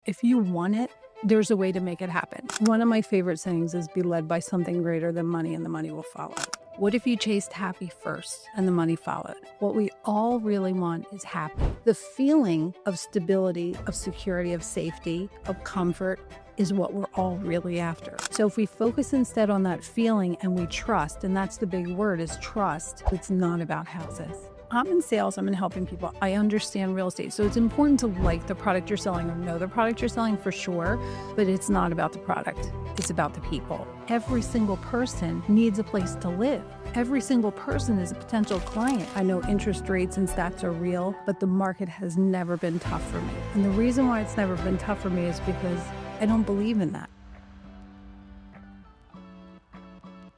If you want it, there's a way to make it happen. One of my favorite sayings is be led by something greater than money and the money will follow. What if you chased happy first and the money followed? What we all really want is happy. The feeling of stability, of security, of safety, of comfort is what we're all really after. So if we focus instead on that feeling and we trust, and that's the big word is trust, it's not about houses. I'm in sales, I'm in helping people. I understand real estate. So it's important to like the product you're selling or know the product you're selling for sure, but it's not about the product. It's about the people. Every single person needs a place to live. Every single person is a potential client. I know interest rates and stats are real, but the market has never been tough for me. And the reason why it's never been tough for me is because I don't believe in that.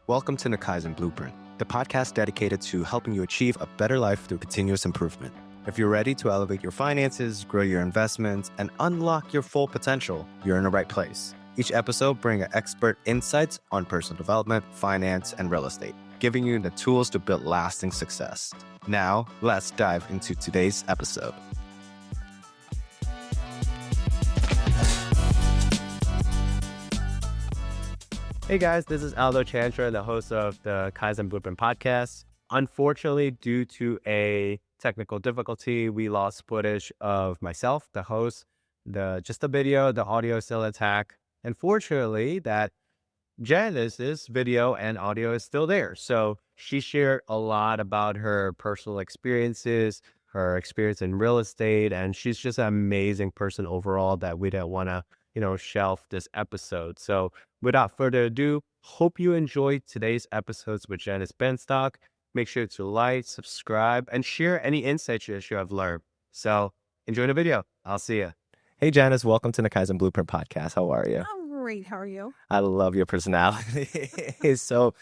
Welcome to the Kaizen Blueprint, the podcast dedicated to helping you achieve a better life through continuous improvement. If you're ready to elevate your finances, grow your investments, and unlock your full potential, you're in the right place. Each episode brings expert insights on personal development, finance, and real estate, giving you the tools to build lasting success. Now, let's dive into today's episode. Hey guys, this is Aldo Chantra, the host of the Kaizen Blueprint podcast. Unfortunately, due to a technical difficulty, we lost footage of myself, the host, just the video, the audio still intact. And fortunately, that Janis's video and audio is still there. So she shared a lot about her personal experiences, her experience in real estate, and she's just an amazing person overall that we didn't want to, shelf this episode. So without further ado, hope you enjoyed today's episodes with Janis Benstock. Make sure to like, subscribe, and share any insights you have learned. So enjoy the video. I'll see you. Hey, Janis, welcome to the Kaizen Blueprint podcast. How are you? I'm great. How are you? I love your personality. It's so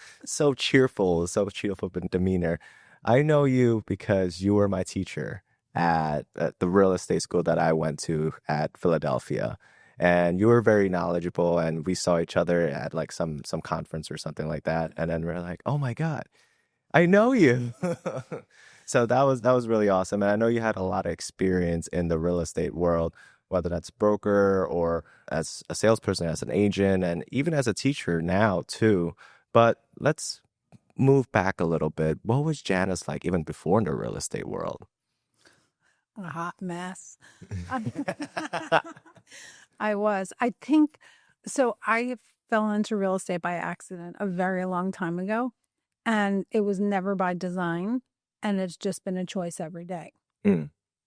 cheerful in demeanor. I know you because you were my teacher at the real estate school that I went to at Philadelphia. And you were very knowledgeable, and we saw each other at like some conference or something like that. And then we're like, oh my God, I know you. So that was really awesome. And I know you had a lot of experience in the real estate world, whether that's broker or as a salesperson, as an agent, and even as a teacher now too. But let's move back a little bit. What was Janis like even before in the real estate world? A hot mess. I think, so I fell into real estate by accident a very long time ago, and it was never by design, and it's just been a choice every day,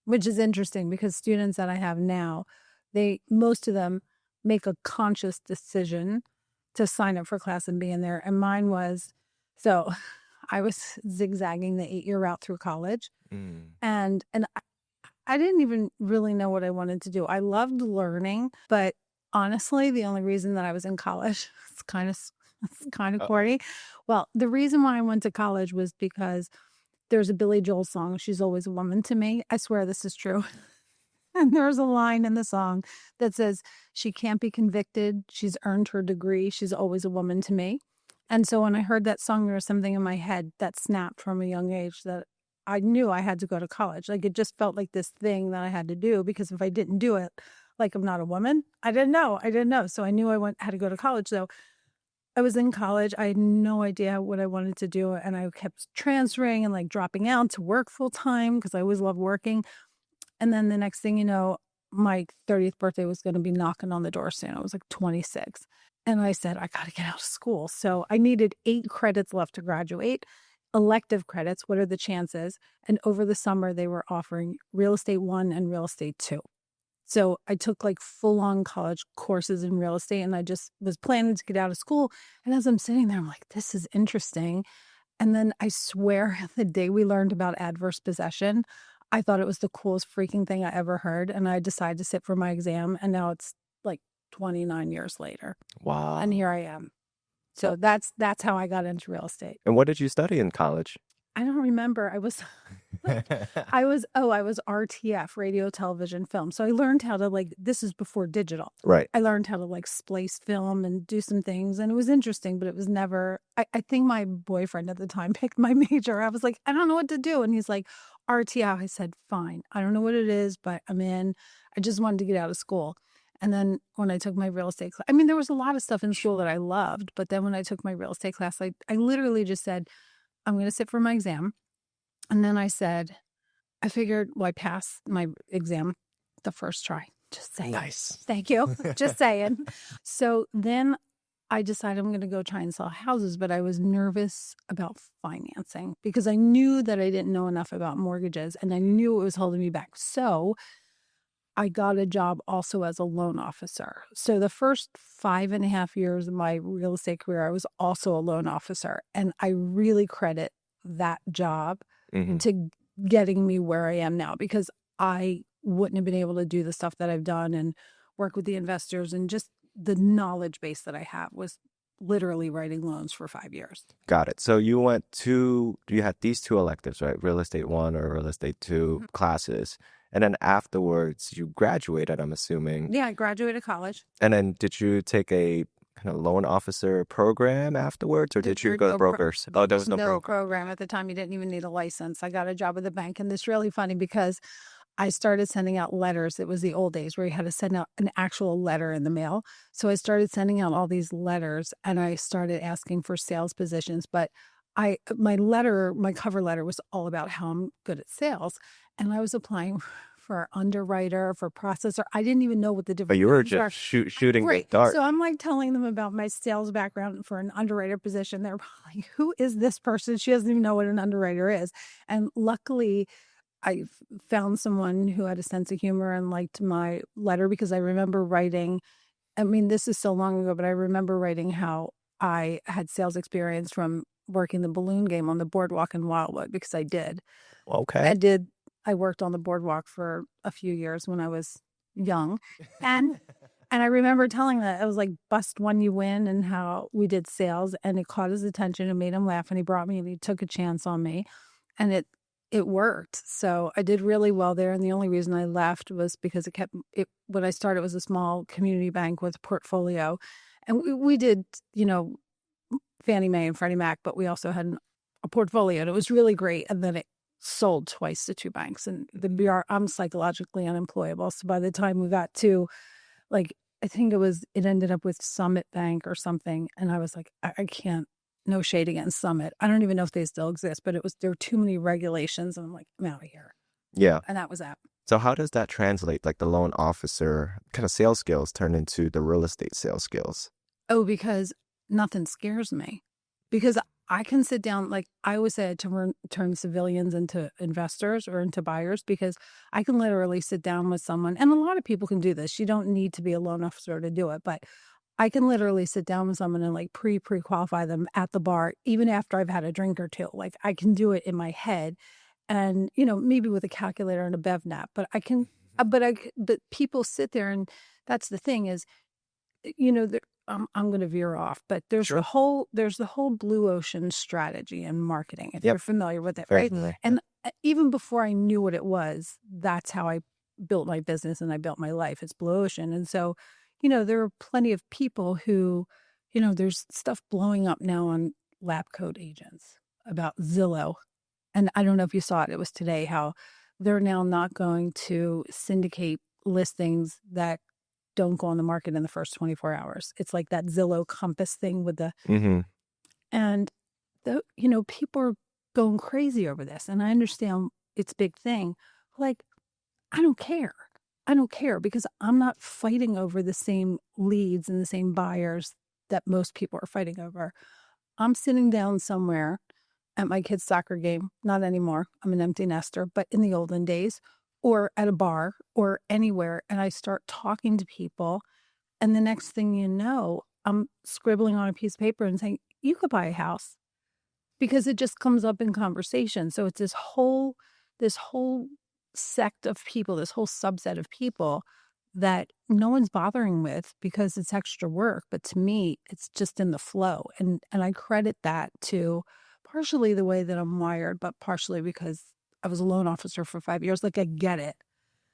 which is interesting because students that I have now, most of them make a conscious decision to sign up for class and be in there. And mine was, so I was zigzagging the 8-year route through college, and I didn't even really know what I wanted to do. I loved learning, but honestly, the only reason that I was in college, it's kind of corny. Well, the reason why I went to college was because there's a Billy Joel song, She's Always a Woman to Me. I swear this is true. And there's a line in the song that says, she can't be convicted. She's earned her degree. She's always a woman to me. And so when I heard that song, there was something in my head that snapped from a young age that I knew I had to go to college. Like it just felt like this thing that I had to do, because if I didn't do it, like I'm not a woman. I didn't know. So I knew had to go to college. So I was in college. I had no idea what I wanted to do. And I kept transferring and like dropping out to work full time because I always loved working. And then the next thing you know, my 30th birthday was going to be knocking on the door soon. I was like 26. And I said, I got to get out of school. So I needed 8 credits left to graduate. Elective credits, what are the chances? And over the summer, they were offering Real Estate 1 and Real Estate 2. So I took like full-on college courses in real estate, and I just was planning to get out of school. And as I'm sitting there, I'm like, this is interesting. And then I swear the day we learned about adverse possession, I thought it was the coolest freaking thing I ever heard. And I decided to sit for my exam. And now it's like 29 years later. Wow. And here I am. So that's how I got into real estate. And what did you study in college? I don't remember. I was RTF, radio, television, film. So I learned how to this is before digital. Right. I learned how to splice film and do some things. And it was interesting, but it was never, I think my boyfriend at the time picked my major. I was like, I don't know what to do. And he's like, RTF. I said, fine. I don't know what it is, but I'm in. I just wanted to get out of school. And then when I took my real estate class, I mean, there was a lot of stuff in school that I loved, but then when I took my real estate class, I literally just said, I'm going to sit for my exam. And then I said, I figured, well, I passed my exam the first try. Just saying. Nice. Thank you. Just saying. So then I decided I'm going to go try and sell houses, but I was nervous about financing because I knew that I didn't know enough about mortgages and I knew it was holding me back. So I got a job also as a loan officer. So the first 5.5 years of my real estate career, I was also a loan officer. And I really credit that job to getting me where I am now, because I wouldn't have been able to do the stuff that I've done and work with the investors, and just the knowledge base that I have was literally writing loans for 5 years. Got it. So you had these two electives, right? Real estate 1 or real estate 2 classes. And then afterwards you graduated, I'm assuming. Yeah, I graduated college. And then did you take a kind of loan officer program afterwards, or did you go to brokers? Oh, there was no program at the time. You didn't even need a license. I got a job at the bank, and it's really funny because I started sending out letters. It was the old days where you had to send out an actual letter in the mail. So I started sending out all these letters, and I started asking for sales positions. But my cover letter was all about how I'm good at sales. And I was applying for underwriter, for processor. I didn't even know what the difference. But you were just shooting the dart. So I'm like telling them about my sales background for an underwriter position. They're like, who is this person? She doesn't even know what an underwriter is. And luckily, I found someone who had a sense of humor and liked my letter, because I remember writing, I mean, this is so long ago, but I remember writing how I had sales experience from working the balloon game on the boardwalk in Wildwood, because I did. Okay. I worked on the boardwalk for a few years when I was young. And I remember telling that, I was like, bust one, you win, and how we did sales, and it caught his attention and made him laugh, and he brought me and he took a chance on me, and it worked. So I did really well there. And the only reason I left was because when I started, it was a small community bank with a portfolio. And we did, Fannie Mae and Freddie Mac, but we also had a portfolio, and it was really great. And then it sold twice to 2 banks, and I'm psychologically unemployable. So by the time we got to, like, I think it ended up with Summit Bank or something. And I was like, I can't. No shade against Summit. I don't even know if they still exist, but there were too many regulations, and I'm like, I'm out of here. Yeah. And that was that. So how does that translate, like the loan officer kind of sales skills turn into the real estate sales skills? Oh, because nothing scares me. Because I can sit down, like I always say, to turn civilians into investors or into buyers, because I can literally sit down with someone, and a lot of people can do this. You don't need to be a loan officer to do it, but I can literally sit down with someone and like pre-qualify them at the bar, even after I've had a drink or two. Like, I can do it in my head, and, maybe with a calculator and a bev nap, but I can, but people sit there, and that's the thing is, I'm going to veer off, but there's the whole blue ocean strategy in marketing, if you're familiar with it, right? And even before I knew what it was, that's how I built my business and I built my life. It's blue ocean. And so, there are plenty of people who, there's stuff blowing up now on lab coat agents about Zillow. And I don't know if you saw it. It was today how they're now not going to syndicate listings that don't go on the market in the first 24 hours. It's like that Zillow Compass thing with the, and people are going crazy over this. And I understand it's a big thing. Like, I don't care. Because I'm not fighting over the same leads and the same buyers that most people are fighting over. I'm sitting down somewhere at my kid's soccer game. Not anymore. I'm an empty nester, but in the olden days, or at a bar or anywhere, and I start talking to people, and the next thing you know, I'm scribbling on a piece of paper and saying, you could buy a house, because it just comes up in conversation. So it's this whole sect of people, this whole subset of people that no one's bothering with because it's extra work. But to me, it's just in the flow. And I credit that to partially the way that I'm wired, but partially because I was a loan officer for 5 years. Like, I get it.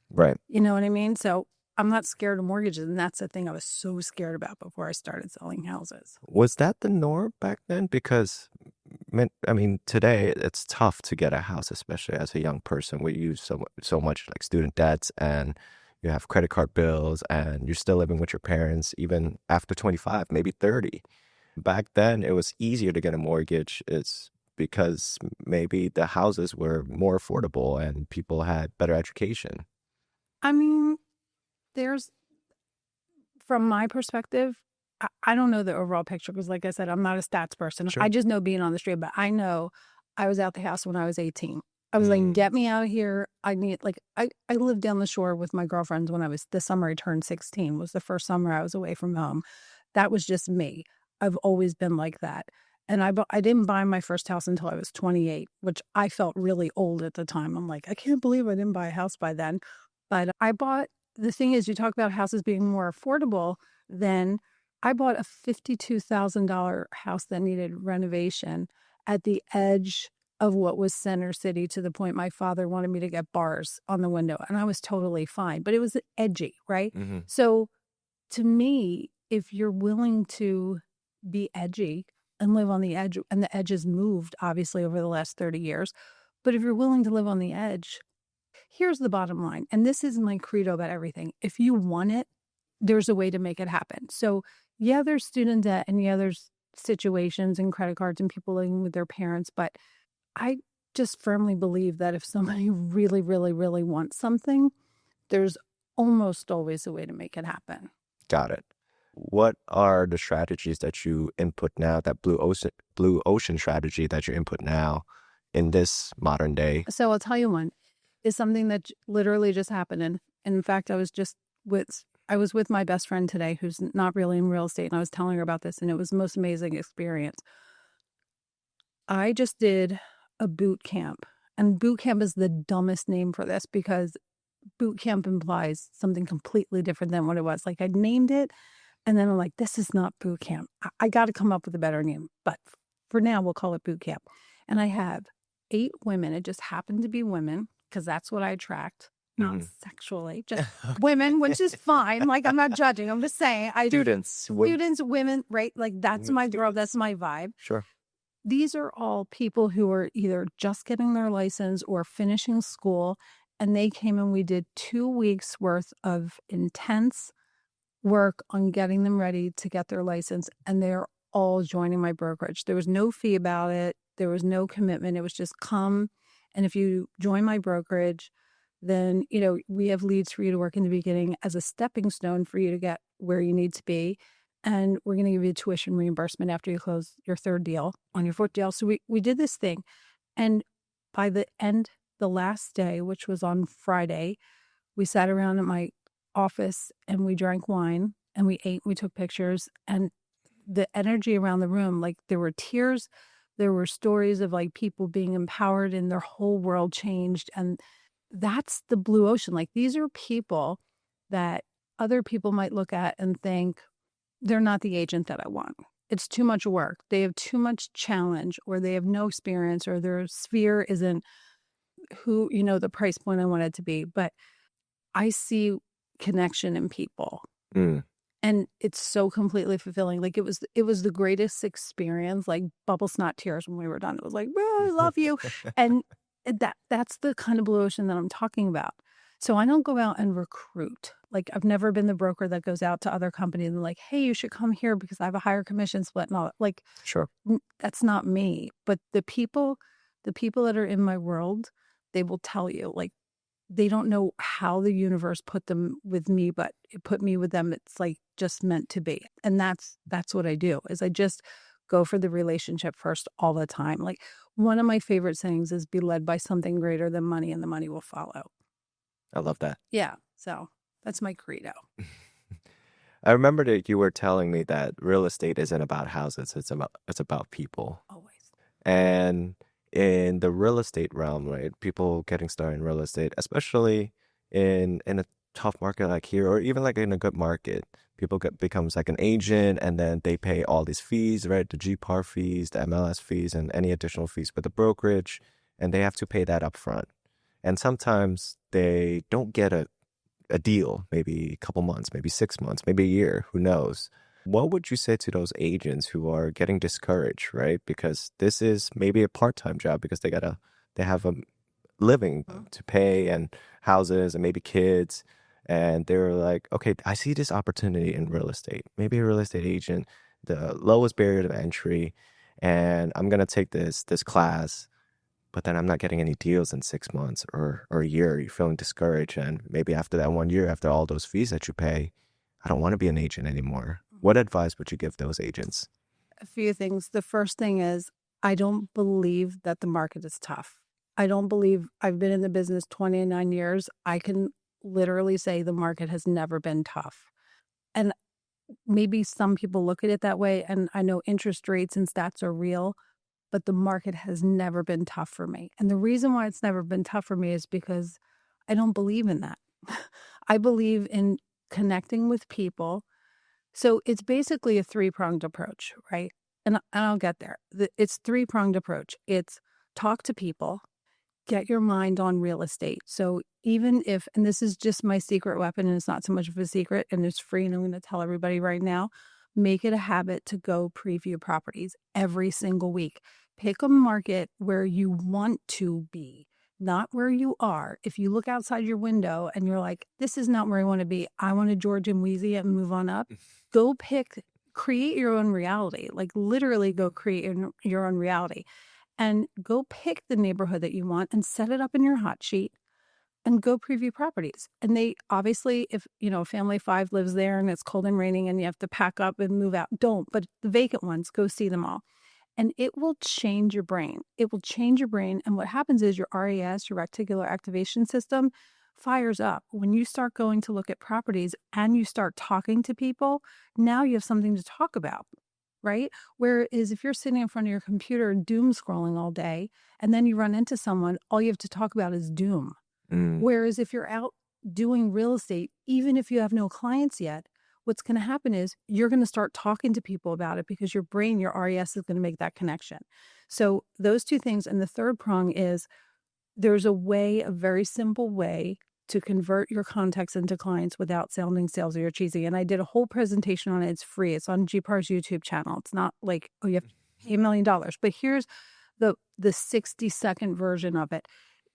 Right. You know what I mean? So I'm not scared of mortgages. And that's the thing I was so scared about before I started selling houses. Was that the norm back then? Because, I mean, today it's tough to get a house, especially as a young person. We use so much like student debts, and you have credit card bills, and you're still living with your parents even after 25, maybe 30. Back then, it was easier to get a mortgage. It's because maybe the houses were more affordable and people had better education. I mean, there's, from my perspective, I don't know the overall picture because, like I said, I'm not a stats person. Sure. I just know being on the street, but I know I was out the house when I was 18. I was like, get me out of here. I need, like, I lived down the shore with my girlfriends when the summer I turned 16 was the first summer I was away from home. That was just me. I've always been like that. And I didn't buy my first house until I was 28, which I felt really old at the time. I'm like, I can't believe I didn't buy a house by then. But the thing is, you talk about houses being more affordable. Then I bought a $52,000 house that needed renovation at the edge of what was Center City, to the point my father wanted me to get bars on the window, and I was totally fine, but it was edgy, right? Mm-hmm. So to me, if you're willing to be edgy and live on the edge, and the edge has moved obviously over the last 30 years, but if you're willing to live on the edge, here's the bottom line, and this is my credo about everything. If you want it, there's a way to make it happen. So yeah, there's student debt, and yeah, there's situations and credit cards and people living with their parents, but I just firmly believe that if somebody really, really, really wants something, there's almost always a way to make it happen. Got it. What are the strategies that you input now, that blue ocean strategy that you input now in this modern day? So I'll tell you one. Is something that literally just happened. And in fact, I was with my best friend today, who's not really in real estate, and I was telling her about this, and it was the most amazing experience. I just did a boot camp, and boot camp is the dumbest name for this because boot camp implies something completely different than what it was. Like, I named it, and then I'm like, this is not boot camp. I got to come up with a better name, but for now we'll call it boot camp. And I have 8 women. It just happened to be women because that's what I attract. Not sexually, just women, which is fine. Like, I'm not judging. I'm just saying. Students, women, right? Like, that's my girl. That's my vibe. Sure. These are all people who are either just getting their license or finishing school. And they came and we did 2 weeks worth of intense work on getting them ready to get their license. And they're all joining my brokerage. There was no fee about it. There was no commitment. It was just come. And if you join my brokerage, then, we have leads for you to work in the beginning as a stepping stone for you to get where you need to be. And we're going to give you a tuition reimbursement after you close your 3rd deal on your 4th deal. So we did this thing. And by the last day, which was on Friday, we sat around at my office and we drank wine and we ate, we took pictures, and the energy around the room, like, there were tears, there were stories of like people being empowered and their whole world changed. And that's the blue ocean. Like, these are people that other people might look at and think, they're not the agent that I want. It's too much work. They have too much challenge, or they have no experience, or their sphere isn't the price point I want it to be. But I see connection in people. And it's so completely fulfilling. Like, it was the greatest experience, like bubble snot tears when we were done. It was like, I love you. And that's the kind of blue ocean that I'm talking about. So I don't go out and recruit. Like, I've never been the broker that goes out to other companies and like, hey, you should come here because I have a higher commission split and all that. Like, Sure. That's not me. But the people that are in my world, they will tell you, like, they don't know how the universe put them with me, but it put me with them. It's like just meant to be. And that's what I do, is I just go for the relationship first all the time. Like, one of my favorite sayings is, be led by something greater than money, and the money will follow. I love that. Yeah. So that's my credo. I remember that you were telling me that real estate isn't about houses. It's about people. Always. And in the real estate realm, right, people getting started in real estate, especially in a tough market like here, or even like in a good market, people becomes like an agent, and then they pay all these fees, right? The GPAR fees, the MLS fees, and any additional fees with the brokerage, and they have to pay that up front. And sometimes they don't get a deal, maybe a couple months, maybe 6 months, maybe a year, who knows? What would you say to those agents who are getting discouraged, right? Because this is maybe a part-time job because they have a living to pay, and houses, and maybe kids. and they were like, okay, I see this opportunity in real estate, maybe a real estate agent, the lowest barrier to entry, and I'm gonna take this class, but then I'm not getting any deals in 6 months or a year. You're feeling discouraged, and maybe after that 1 year, after all those fees that you pay, I don't want to be an agent anymore. What advice would you give those agents? A few things. The first thing is, I don't believe that the market is tough. I don't believe, I've been in the business 29 years. I can literally say the market has never been tough. And maybe some people look at it that way. And I know interest rates and stats are real, but the market has never been tough for me. And the reason why it's never been tough for me is because I don't believe in that. I believe in connecting with people. So it's basically a three-pronged approach, right? And I'll get there. It's three-pronged approach. It's talk to people, get your mind on real estate. So even if, and this is just my secret weapon, and it's not so much of a secret, and it's free, and I'm going to tell everybody right now, make it a habit to go preview properties every single week. Pick a market where you want to be, not where you are. If you look outside your window and you're like, this is not where I want to be, I want to George and Wheezy it and move on up, go create your own reality. Like literally go create your own reality. And go pick the neighborhood that you want and set it up in your hot sheet and go preview properties. And they obviously, if family 5 lives there and it's cold and raining and you have to pack up and move out, don't. But the vacant ones, go see them all. And it will change your brain. It will change your brain. And what happens is your RAS, your reticular activation system, fires up. When you start going to look at properties and you start talking to people, now you have something to talk about. Right? Whereas if you're sitting in front of your computer doom scrolling all day and then you run into someone, all you have to talk about is doom. Whereas if you're out doing real estate, even if you have no clients yet, what's going to happen is you're going to start talking to people about it because your brain, your RES is going to make that connection. So those two things. And the third prong is there's a very simple way to convert your contacts into clients without sounding salesy or cheesy. And I did a whole presentation on it. It's free. It's on GPAR's YouTube channel. It's not like, oh, you have to pay $1 million. But here's the 60-second version of it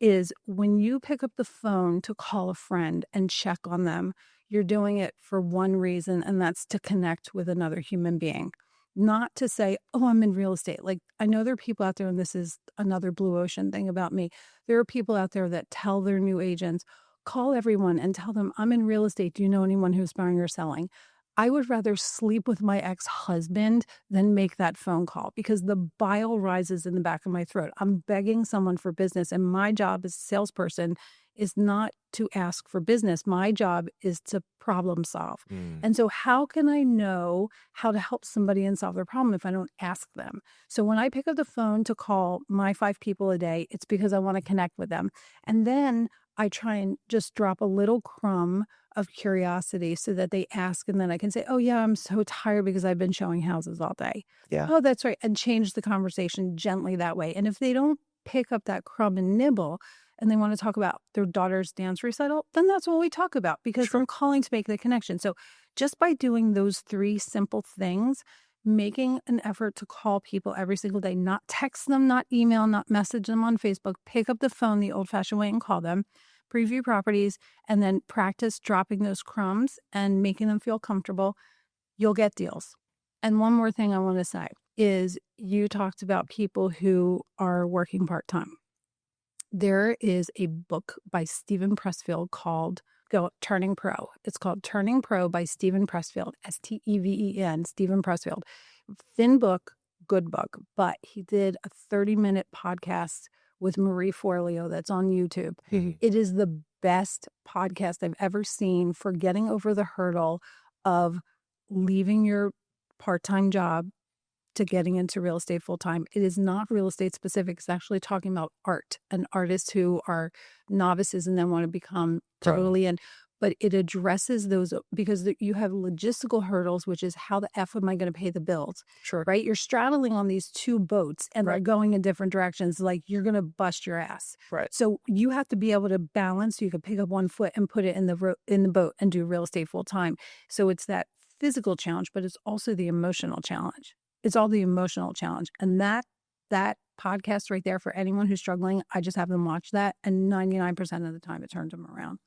is when you pick up the phone to call a friend and check on them, you're doing it for one reason, and that's to connect with another human being. Not to say, oh, I'm in real estate. Like, I know there are people out there, and this is another blue ocean thing about me. There are people out there that tell their new agents, call everyone and tell them, I'm in real estate. Do you know anyone who's buying or selling? I would rather sleep with my ex-husband than make that phone call because the bile rises in the back of my throat. I'm begging someone for business, and my job as a salesperson is not to ask for business. My job is to problem solve. And so how can I know how to help somebody and solve their problem if I don't ask them? So when I pick up the phone to call my 5 people a day, it's because I want to connect with them. And then I try and just drop a little crumb of curiosity so that they ask, and then I can say, oh yeah, I'm so tired because I've been showing houses all day. Yeah. Oh, that's right. And change the conversation gently that way. And if they don't pick up that crumb and nibble and they want to talk about their daughter's dance recital, then that's what we talk about because I'm calling to make the connection. So just by doing those 3 simple things, making an effort to call people every single day, not text them, not email, not message them on Facebook, pick up the phone the old-fashioned way and call them, preview properties, and then practice dropping those crumbs and making them feel comfortable, you'll get deals. And one more thing I want to say is you talked about people who are working part-time. There is a book by Steven Pressfield called Turning Pro. It's called Turning Pro by Steven Pressfield, Steven, Steven Pressfield. Thin book, good book, but he did a 30-minute podcast with Marie Forleo that's on YouTube. It is the best podcast I've ever seen for getting over the hurdle of leaving your part-time job to getting into real estate full-time. It is not real estate specific. It's actually talking about art and artists who are novices and then want to become totally in. But it addresses those because you have logistical hurdles, which is how the F am I going to pay the bills? Sure. Right? You're straddling on these 2 boats and they're going in different directions. Like you're going to bust your ass. Right. So you have to be able to balance. So you can pick up one foot and put it in the boat and do real estate full time. So it's that physical challenge, but it's also the emotional challenge. It's all the emotional challenge. And that podcast right there for anyone who's struggling, I just have them watch that. And 99% of the time it turns them around.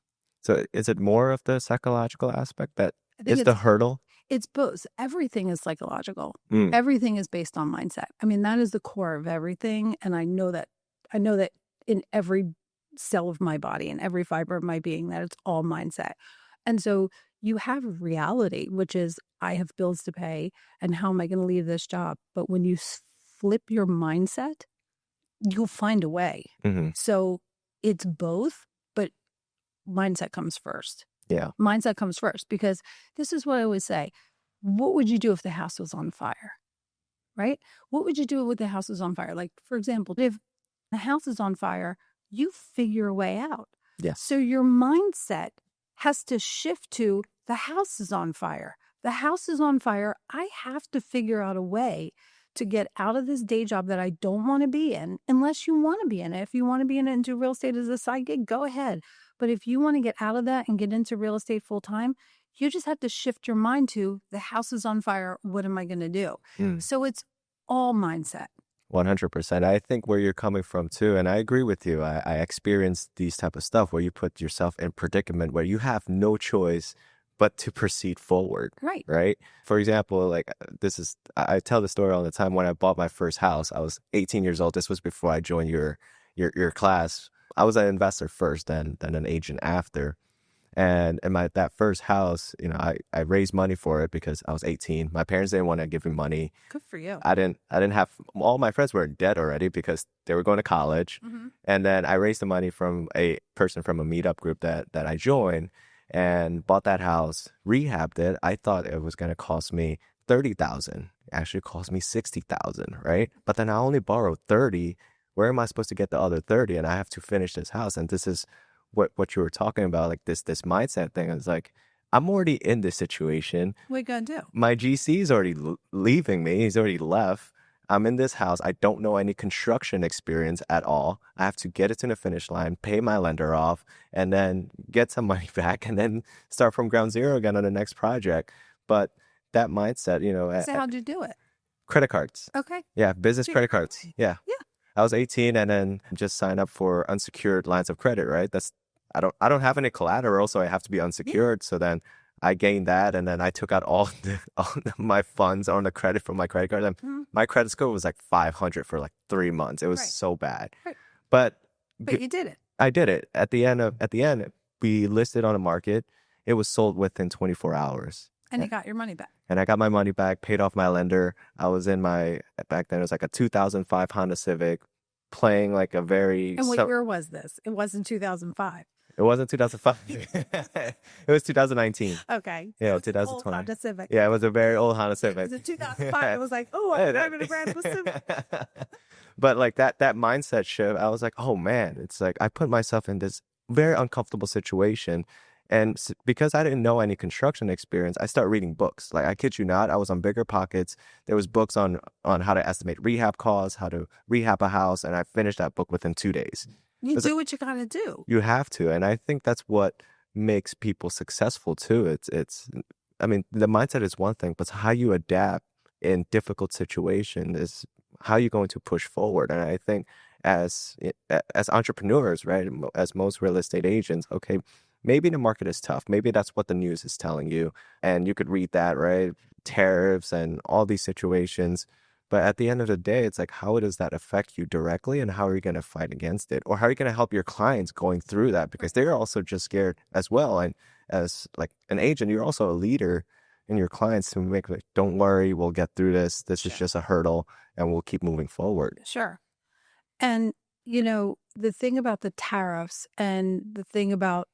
So is it more of the psychological aspect that I think is the hurdle? it's both. Everything is psychological. Mm. Everything is based on mindset. I mean, that is the core of everything. And I know that in every cell of my body and every fiber of my being, that it's all mindset. And so you have reality, which is I have bills to pay and how am I going to leave this job? But when you flip your mindset, you'll find a way. Mm-hmm. So it's both, but mindset comes first. Yeah. Mindset comes first, because this is what I always say. What would you do if the house was on fire? Right? What would you do if the house was on fire? Like, for example, if the house is on fire, you figure a way out. Yes. So your mindset has to shift to the house is on fire. The house is on fire. I have to figure out a way to get out of this day job that I don't want to be in, unless you want to be in it. If you want to be in it and do real estate as a side gig, go ahead. But if you want to get out of that and get into real estate full time, you just have to shift your mind to the house is on fire. What am I going to do? So it's all mindset. 100%. I think where you're coming from too, and I agree with you. I experienced these type of stuff where you put yourself in predicament where you have no choice but to proceed forward. Right. Right. For example, like I tell the story all the time. When I bought my first house, I was 18 years old. This was before I joined your class. I was an investor first, then an agent after. And in that first house, I raised money for it because I was 18. My parents didn't want to give me money. Good for you. I didn't have, all my friends were in debt already because they were going to college. Mm-hmm. And then I raised the money from a person from a meetup group that I joined and bought that house, rehabbed it. I thought it was going to cost me $30,000. It actually cost me $60,000, right? But then I only borrowed 30. Where am I supposed to get the other 30? And I have to finish this house. And this is what you were talking about, like this mindset thing. Is like, I'm already in this situation. What are you gonna do? My GC is already leaving me. He's already left. I'm in this house. I don't know any construction experience at all. I have to get it to the finish line, pay my lender off, and then get some money back, and then start from ground zero again on the next project. But that mindset, So how'd you do it? credit cards. Okay. Yeah, business So credit cards. Yeah. Yeah. I was 18 and then just signed up for unsecured lines of credit, right? I don't have any collateral, so I have to be unsecured. So then I gained that, and then I took out all my funds on the credit from my credit card. And my credit score was like 500 for like 3 months. It was so bad. Right. But you did it. I did it. At the end, we listed on the market. It was sold within 24 hours. And you got your money back. And I got my money back, paid off my lender. I was in back then it was like a 2005 Honda Civic, playing like a very... And what year was this? It wasn't 2005. It wasn't 2005. It was 2019. Okay. Yeah, It was an 2020. old Honda Civic. Yeah, it was a very old Honda Civic. It was in 2005. It was like, oh, I'm driving a brand new Civic. But like that mindset shift, I was like, oh man, it's like I put myself in this very uncomfortable situation. And because I didn't know any construction experience, I started reading books. Like, I kid you not, I was on Bigger Pockets. There was books on how to estimate rehab costs, how to rehab a house, and I finished that book within 2 days. You do what you gotta do. You have to, and I think that's what makes people successful too. I mean, the mindset is one thing, but how you adapt in difficult situations is how you're going to push forward. And I think as entrepreneurs, right, as most real estate agents, okay, maybe the market is tough. Maybe that's what the news is telling you. And you could read that, right? Tariffs and all these situations. But at the end of the day, it's like, how does that affect you directly? And how are you going to fight against it? Or how are you going to help your clients going through that? Because they're also just scared as well. And as like an agent, you're also a leader in your clients to make like, don't worry, we'll get through this. This is just a hurdle and we'll keep moving forward. Sure. And, the thing about the tariffs and the thing about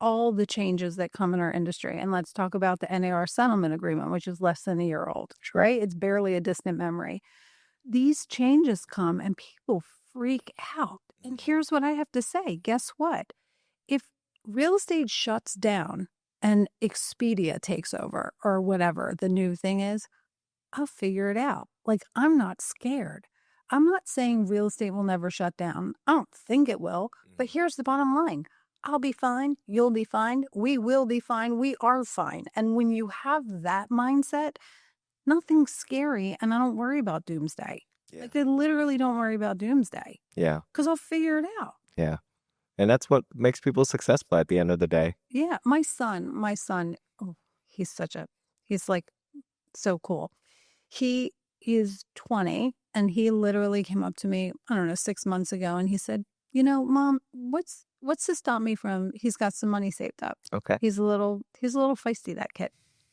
all the changes that come in our industry. And let's talk about the NAR settlement agreement, which is less than a year old, right? It's barely a distant memory. These changes come and people freak out. And here's what I have to say. Guess what? If real estate shuts down and Expedia takes over or whatever the new thing is, I'll figure it out. Like, I'm not scared. I'm not saying real estate will never shut down. I don't think it will. But here's the bottom line. I'll be fine. You'll be fine. We will be fine. We are fine. And when you have that mindset, nothing's scary. And I don't worry about doomsday. Yeah. Like, I literally don't worry about doomsday. Yeah. Because I'll figure it out. Yeah. And that's what makes people successful at the end of the day. Yeah. My son, oh, he's like so cool. He is 20 and he literally came up to me, I don't know, 6 months ago. And he said, Mom, what's to stop me from, he's got some money saved up. Okay. He's a little feisty, that kid.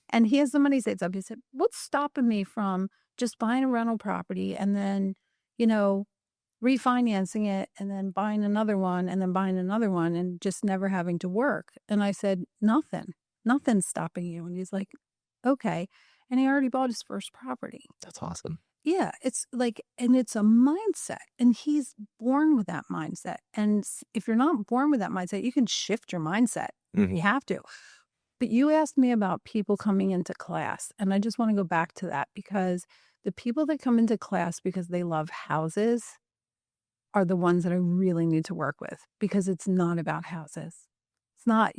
And he has the money saved up. He said, what's stopping me from just buying a rental property and then, refinancing it and then buying another one and then buying another one and just never having to work? And I said, nothing's stopping you. And he's like, okay. And he already bought his first property. That's awesome. Yeah, it's like, and it's a mindset, and he's born with that mindset. And if you're not born with that mindset, you can shift your mindset. Mhm. You have to. But you asked me about people coming into class, and I just want to go back to that because the people that come into class because they love houses are the ones that I really need to work with, because it's not about houses. It's not,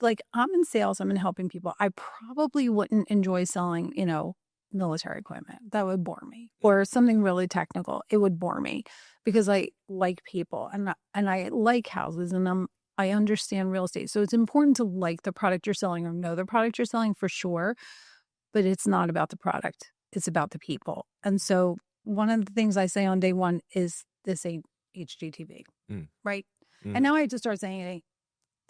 like, I'm in sales, I'm in helping people. I probably wouldn't enjoy selling, military equipment. That would bore me. Or something really technical. It would bore me because I like people and I like houses, and I understand real estate. So it's important to like the product you're selling or know the product you're selling for sure, but it's not about the product. It's about the people. And so one of the things I say on day one is this ain't HGTV, right? Mm. And now I have to start saying it ain't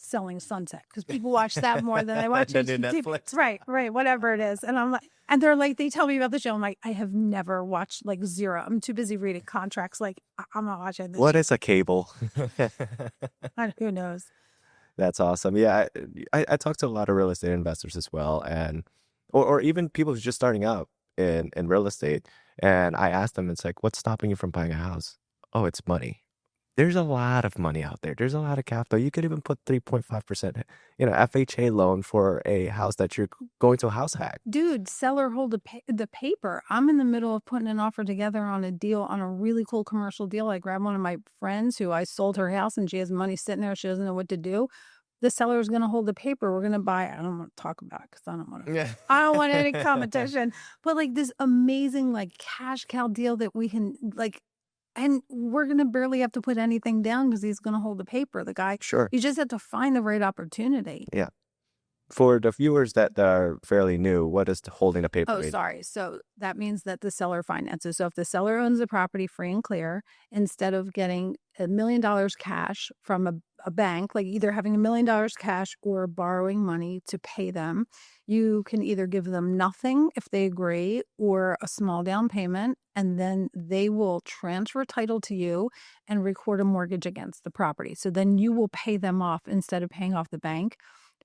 Selling Sunset, because people watch that more than they watch Than HGTV. Netflix. Right, whatever it is. And I'm like, and they're like, they tell me about the show. I'm like, I have never watched, like, zero. I'm too busy reading contracts. Like, I'm not watching this. What is a cable? Who knows? That's awesome. Yeah, I talk to a lot of real estate investors as well, and or even people who's just starting out in real estate. And I ask them, it's like, what's stopping you from buying a house? Oh, it's money. There's a lot of money out there. There's a lot of capital. You could even put 3.5%, FHA loan for a house that you're going to a house hack. Dude, seller hold the paper. I'm in the middle of putting an offer together on a deal, on a really cool commercial deal. I grabbed one of my friends who I sold her house, and she has money sitting there. She doesn't know what to do. The seller is going to hold the paper. We're going to buy it. I don't want to talk about it because I don't want to. Yeah. I don't want any competition. But like this amazing like cash cow deal that we can like. And we're going to barely have to put anything down because he's going to hold the paper, the guy. Sure. You just have to find the right opportunity. Yeah. For the viewers that are fairly new, what is holding a paper mean? Sorry. So that means that the seller finances. So if the seller owns the property free and clear, instead of getting $1 million cash from a bank, like either having $1 million cash or borrowing money to pay them, you can either give them nothing if they agree or a small down payment, and then they will transfer title to you and record a mortgage against the property. So then you will pay them off instead of paying off the bank.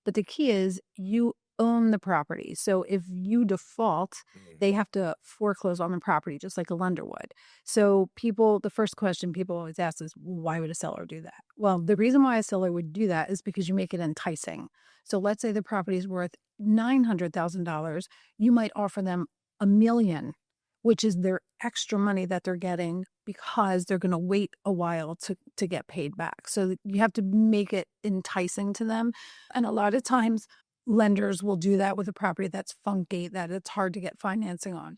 But the key is you own the property. So if you default, they have to foreclose on the property just like a lender would. So the first question people always ask is, why would a seller do that? Well, the reason why a seller would do that is because you make it enticing. So let's say the property is worth $900,000. You might offer them $1 million, which is their extra money that they're getting because they're going to wait a while to get paid back. So you have to make it enticing to them. And a lot of times lenders will do that with a property that's funky, that it's hard to get financing on.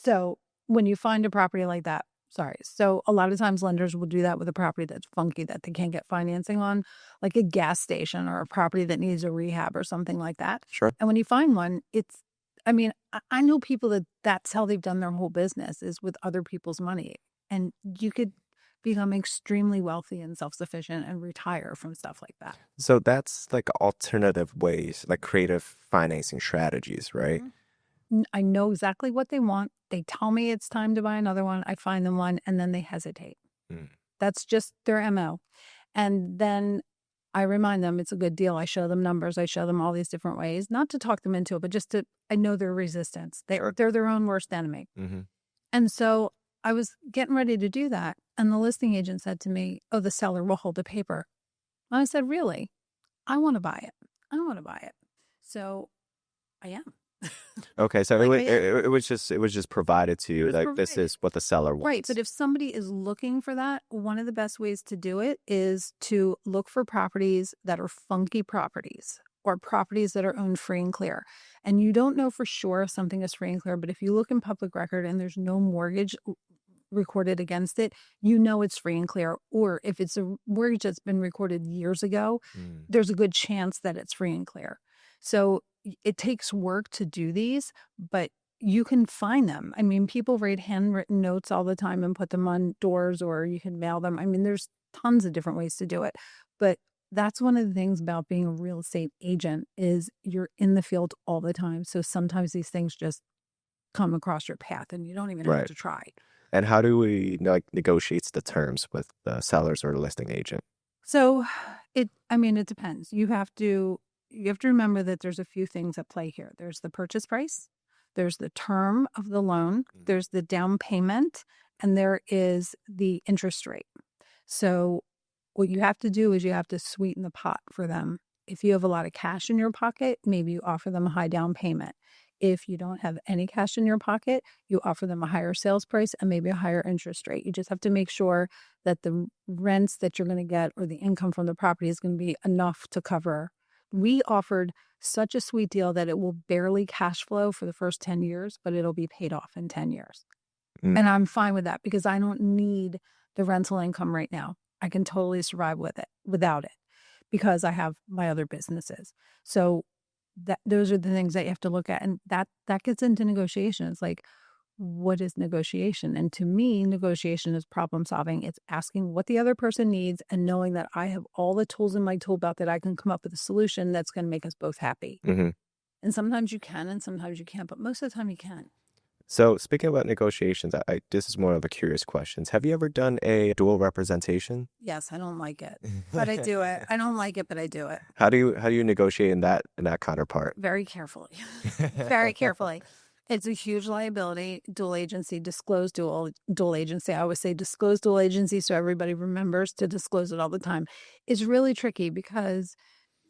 So when you find a property like that, so a lot of times lenders will do that with a property that's funky that they can't get financing on, like a gas station or a property that needs a rehab or something like that. Sure. And when you find one, I know people that's how they've done their whole business, is with other people's money. And you could become extremely wealthy and self-sufficient and retire from stuff like that. So that's like alternative ways, like creative financing strategies, right? I know exactly what they want. They tell me it's time to buy another one. I find them one, and then they hesitate. That's just their MO. And then I remind them it's a good deal. I show them numbers. I show them all these different ways, not to talk them into it, but just I know their resistance. They're their own worst enemy. Mm-hmm. And so I was getting ready to do that. And the listing agent said to me, oh, the seller will hold the paper. And I said, really? I want to buy it. I want to buy it. So I am. Okay, so Like, it was just provided to you, like this is what the seller wants. Right, but if somebody is looking for that, one of the best ways to do it is to look for properties that are funky properties or properties that are owned free and clear. And you don't know for sure if something is free and clear, but if you look in public record and there's no mortgage recorded against it, you know it's free and clear. Or if it's a mortgage that's been recorded years ago, there's a good chance that it's free and clear. So it takes work to do these, but you can find them. I mean, people write handwritten notes all the time and put them on doors, or you can mail them. I mean, there's tons of different ways to do it. But that's one of the things about being a real estate agent is you're in the field all the time. So sometimes these things just come across your path and you don't even have to try. And how do we negotiate the terms with the sellers or the listing agent? So it depends. You have to remember that there's a few things at play here. There's the purchase price, there's the term of the loan, there's the down payment, and there is the interest rate. So what you have to do is you have to sweeten the pot for them. If you have a lot of cash in your pocket, maybe you offer them a high down payment. If you don't have any cash in your pocket, you offer them a higher sales price and maybe a higher interest rate. You just have to make sure that the rents that you're going to get or the income from the property is going to be enough to cover. We offered such a sweet deal that it will barely cash flow for the first 10 years, but it'll be paid off in 10 years. And I'm fine with that because I don't need the rental income right now. I can totally survive without it because I have my other businesses. So those are the things that you have to look at. And that gets into negotiation. It's like, what is negotiation? And to me, negotiation is problem solving. It's asking what the other person needs and knowing that I have all the tools in my tool belt that I can come up with a solution that's going to make us both happy. And sometimes you can and sometimes you can't, but most of the time you can. So speaking about negotiations, this is more of a curious question. Have you ever done a dual representation? Yes, I don't like it, but I do it. I don't like it, but I do it. How do you negotiate in that counterpart? Very carefully, very carefully. It's a huge liability. Dual agency, disclose dual agency. I always say disclose dual agency so everybody remembers to disclose it all the time. It's really tricky because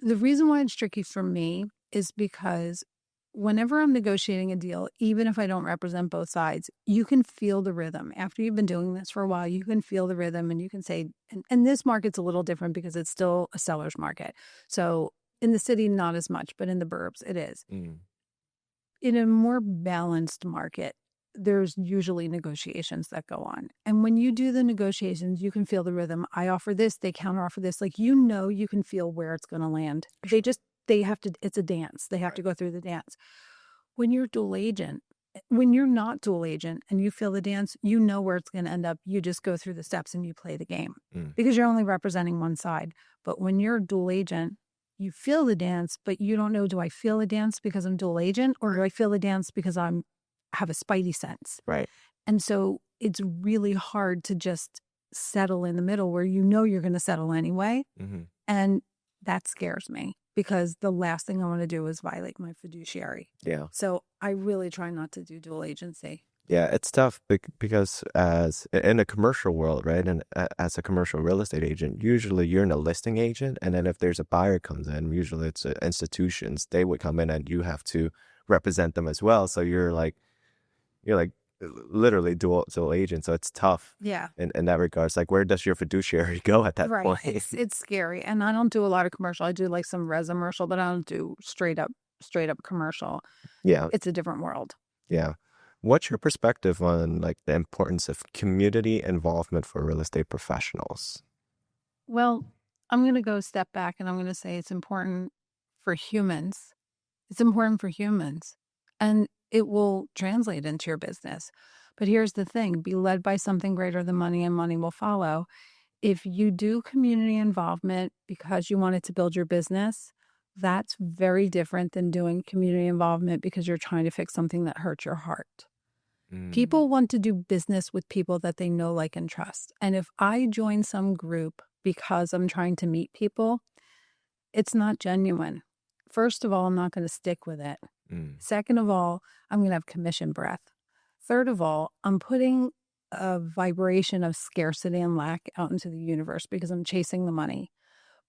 the reason why it's tricky for me is because whenever I'm negotiating a deal, even if I don't represent both sides, you can feel the rhythm. After you've been doing this for a while, you can feel the rhythm and you can say, and this market's a little different because it's still a seller's market. So in the city, not as much, but in the burbs, it is. In a more balanced market, there's usually negotiations that go on. And when you do the negotiations, you can feel the rhythm. I offer this, they counteroffer this. Like, you can feel where it's going to land. They have to, it's a dance. They have to go through the dance. When you're not dual agent and you feel the dance, you know where it's going to end up. You just go through the steps and you play the game because you're only representing one side. But when you're dual agent, you feel the dance, but you don't know, do I feel the dance because I'm dual agent or do I feel the dance because have a spidey sense? Right. And so it's really hard to just settle in the middle where you know you're going to settle anyway. And that scares me because the last thing I want to do is violate my fiduciary. Yeah. So I really try not to do dual agency. Yeah, it's tough because as in a commercial world, right? And as a commercial real estate agent, usually you're in a listing agent. And then if there's a buyer comes in, usually it's institutions, they would come in and you have to represent them as well. So you're like literally dual agent. So it's tough. Yeah. In that regards, like where does your fiduciary go at that point? It's scary. And I don't do a lot of commercial. I do like some commercial, but I don't do straight up commercial. Yeah. It's a different world. Yeah. What's your perspective on like the importance of community involvement for real estate professionals? Well, I'm going to go a step back and I'm going to say it's important for humans. It's important for humans and it will translate into your business. But here's the thing, be led by something greater than money and money will follow. If you do community involvement because you wanted to build your business, that's very different than doing community involvement because you're trying to fix something that hurts your heart. People want to do business with people that they know, like, and trust. And if I join some group because I'm trying to meet people, it's not genuine. First of all, I'm not going to stick with it. Second of all, I'm going to have commission breath. Third of all, I'm putting a vibration of scarcity and lack out into the universe because I'm chasing the money.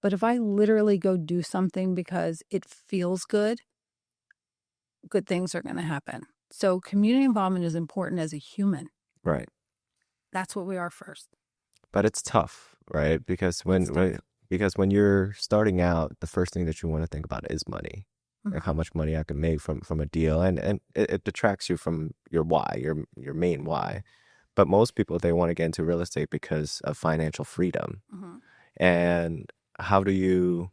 But if I literally go do something because it feels good, good things are going to happen. So community involvement is important as a human. Right. That's what we are first. But it's tough, right? Because when you're starting out, the first thing that you want to think about is money. Like how much money I can make from a deal. And it detracts you from your why, your main why. But most people, they want to get into real estate because of financial freedom. And how do you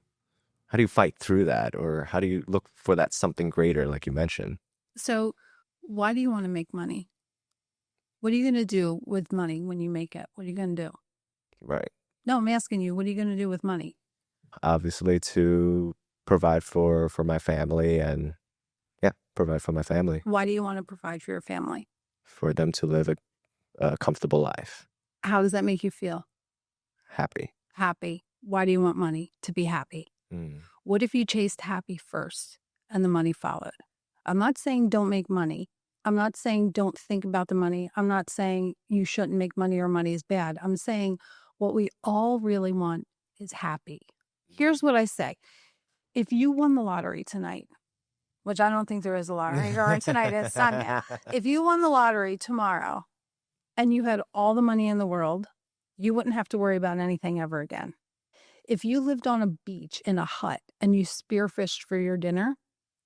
fight through that, or how do you look for that something greater, like you mentioned? So why do you want to make money? What are you going to do with money when you make it? What are you going to do? Right. No, I'm asking you, what are you going to do with money? Obviously, to provide for my family, and provide for my family, Why do you want to provide for your family? for them to live a comfortable life. How does that make you feel? Happy. Happy. Why do you want money? To be happy. What if you chased happy first and the money followed? I'm not saying don't make money. I'm not saying don't think about the money. I'm not saying you shouldn't make money or money is bad. I'm saying what we all really want is happy. Here's what I say. If you won the lottery tonight, which I don't think there is a lottery, or tonight is Sunday. If you won the lottery tomorrow and you had all the money in the world, you wouldn't have to worry about anything ever again. If you lived on a beach in a hut and you spearfished for your dinner,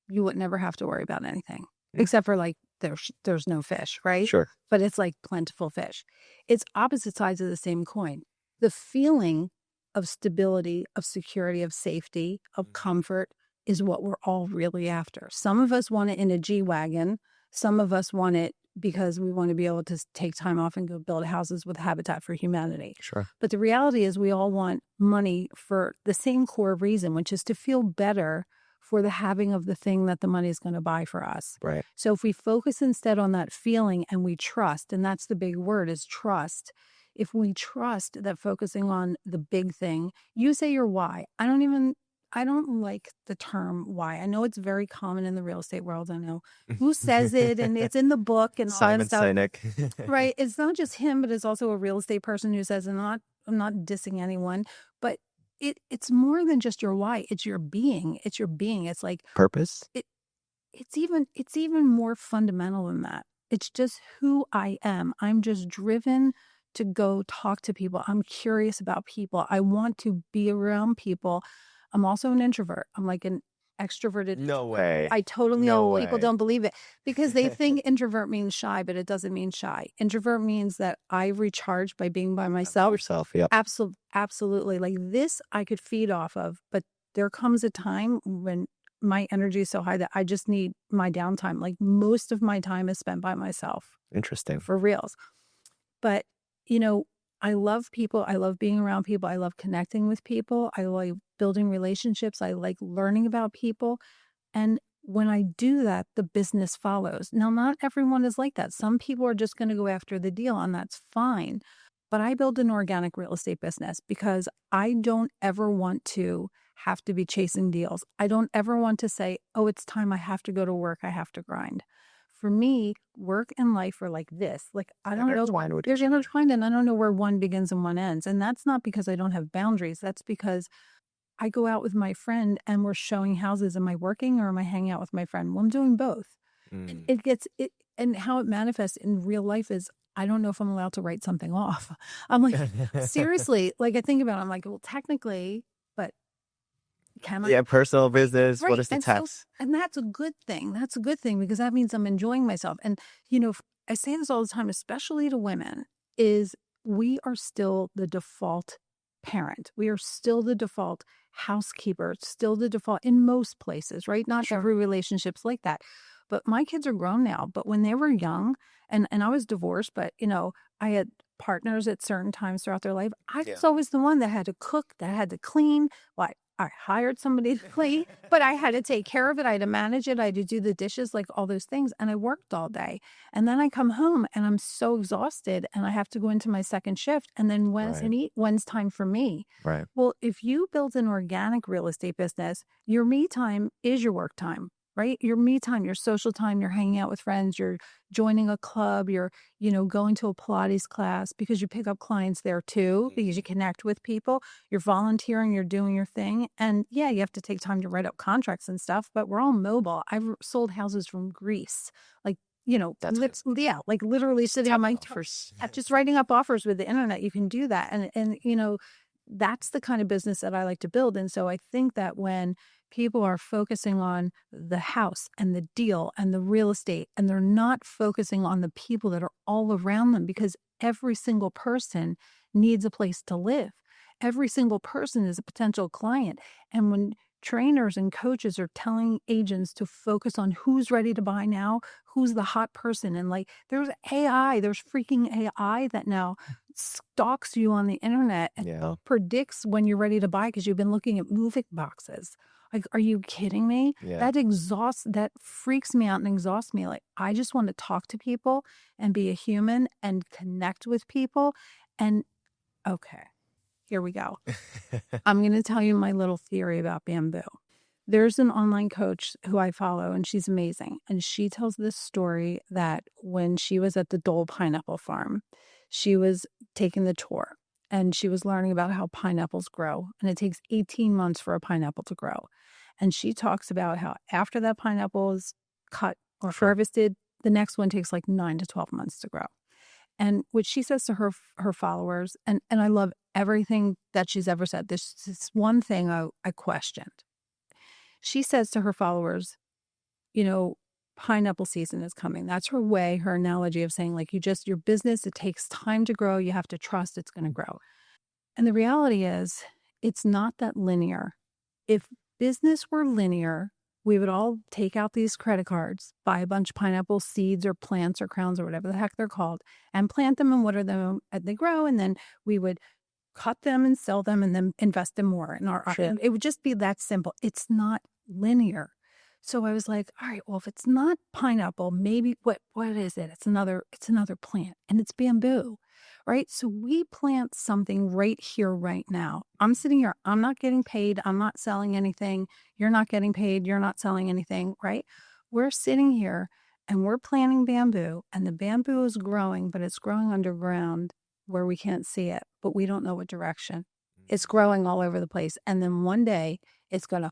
you would never have to worry about anything, except for like there's no fish, right? Sure. But it's like plentiful fish. It's opposite sides of the same coin. The feeling of stability, of security, of safety, of comfort is what we're all really after. Some of us want it in a G-Wagon. Some of us want it because we want to be able to take time off and go build houses with Habitat for Humanity. Sure. But the reality is we all want money for the same core reason, which is to feel better for the having of the thing that the money is going to buy for us. Right. So if we focus instead on that feeling and we trust, and that's the big word is trust. If we trust that focusing on the big thing, you say your why. I don't like the term why. I know it's very common in the real estate world. I know who says it, and it's in the book and all that stuff. Simon Sinek. Right. It's not just him, but it's also a real estate person who says, and I'm not dissing anyone, but it's more than just your why. It's your being. It's your being. It's like Purpose. It's even more fundamental than that. It's just who I am. I'm just driven to go talk to people. I'm curious about people. I want to be around people. I'm also an introvert. I'm like an extroverted. No way. I totally No know people way. don't believe it because they think introvert means shy, but it doesn't mean shy. Introvert means that I recharge by being by myself. Yourself. Yep. Absolutely. Like this I could feed off of, but there comes a time when my energy is so high that I just need my downtime. Like most of my time is spent by myself. Interesting. For reals. But, I love people. I love being around people. I love connecting with people. I like building relationships. I like learning about people. And when I do that, the business follows. Now, not everyone is like that. Some people are just going to go after the deal, and that's fine. But I build an organic real estate business because I don't ever want to have to be chasing deals. I don't ever want to say, oh, it's time I have to go to work. I have to grind. For me, work and life are like this. Like, I don't know. There's intertwined, and I don't know where one begins and one ends. And that's not because I don't have boundaries. That's because I go out with my friend and we're showing houses. Am I working or am I hanging out with my friend? Well, I'm doing both. And and how it manifests in real life is I don't know if I'm allowed to write something off. I'm like, seriously, like I think about it, I'm like, well, technically, but can I? Yeah, personal business. Right. What is the tax? And that's a good thing. That's a good thing because that means I'm enjoying myself. And, I say this all the time, especially to women, is we are still the default parent. We are still the default housekeeper, still the default in most places, right? Not every relationship's like that. But my kids are grown now. But when they were young, and I was divorced, but, I had partners at certain times throughout their life. I was always the one that had to cook, that had to clean. Well, I hired somebody to clean, but I had to take care of it. I had to manage it. I had to do the dishes, like all those things. And I worked all day. And then I come home and I'm so exhausted and I have to go into my second shift. And then when's time for me? Right. Well, if you build an organic real estate business, your me time is your work time. Right? Your me time, your social time, you're hanging out with friends, you're joining a club, you're, going to a Pilates class because you pick up clients there too, because you connect with people, you're volunteering, you're doing your thing. And you have to take time to write up contracts and stuff, but we're all mobile. I've sold houses from Greece, like, like literally sitting on my offers. Just writing up offers with the internet. You can do that. And that's the kind of business that I like to build. And so I think that when People are focusing on the house and the deal and the real estate, and they're not focusing on the people that are all around them, because every single person needs a place to live. Every single person is a potential client. And when trainers and coaches are telling agents to focus on who's ready to buy now, who's the hot person, and like there's freaking AI that now stalks you on the internet and Yeah. predicts when you're ready to buy because you've been looking at moving boxes. Like, are you kidding me? Yeah. That freaks me out and exhausts me. Like, I just want to talk to people and be a human and connect with people. And okay, here we go. I'm going to tell you my little theory about bamboo. There's an online coach who I follow, and she's amazing. And she tells this story that when she was at the Dole Pineapple Farm, she was taking the tour and she was learning about how pineapples grow. And it takes 18 months for a pineapple to grow. And she talks about how after that pineapple is cut or harvested, the next one takes like 9 to 12 months to grow. And what she says to her followers, and I love everything that she's ever said. This is one thing I questioned. She says to her followers, pineapple season is coming. That's her way, her analogy of saying, like, your business, it takes time to grow. You have to trust it's going to grow. And the reality is, it's not that linear. If business were linear, we would all take out these credit cards, buy a bunch of pineapple seeds or plants or crowns or whatever the heck they're called, and plant them and water them as they grow. And then we would cut them and sell them and then invest in more in our option. It would just be that simple. It's not linear. So I was like, all right, well, if it's not pineapple, maybe what is it? It's another plant, and it's bamboo, right? So we plant something right here, right now. I'm sitting here. I'm not getting paid. I'm not selling anything. You're not getting paid. You're not selling anything, right? We're sitting here and we're planting bamboo, and the bamboo is growing, but it's growing underground where we can't see it, but we don't know what direction. It's growing all over the place. And then one day it's going to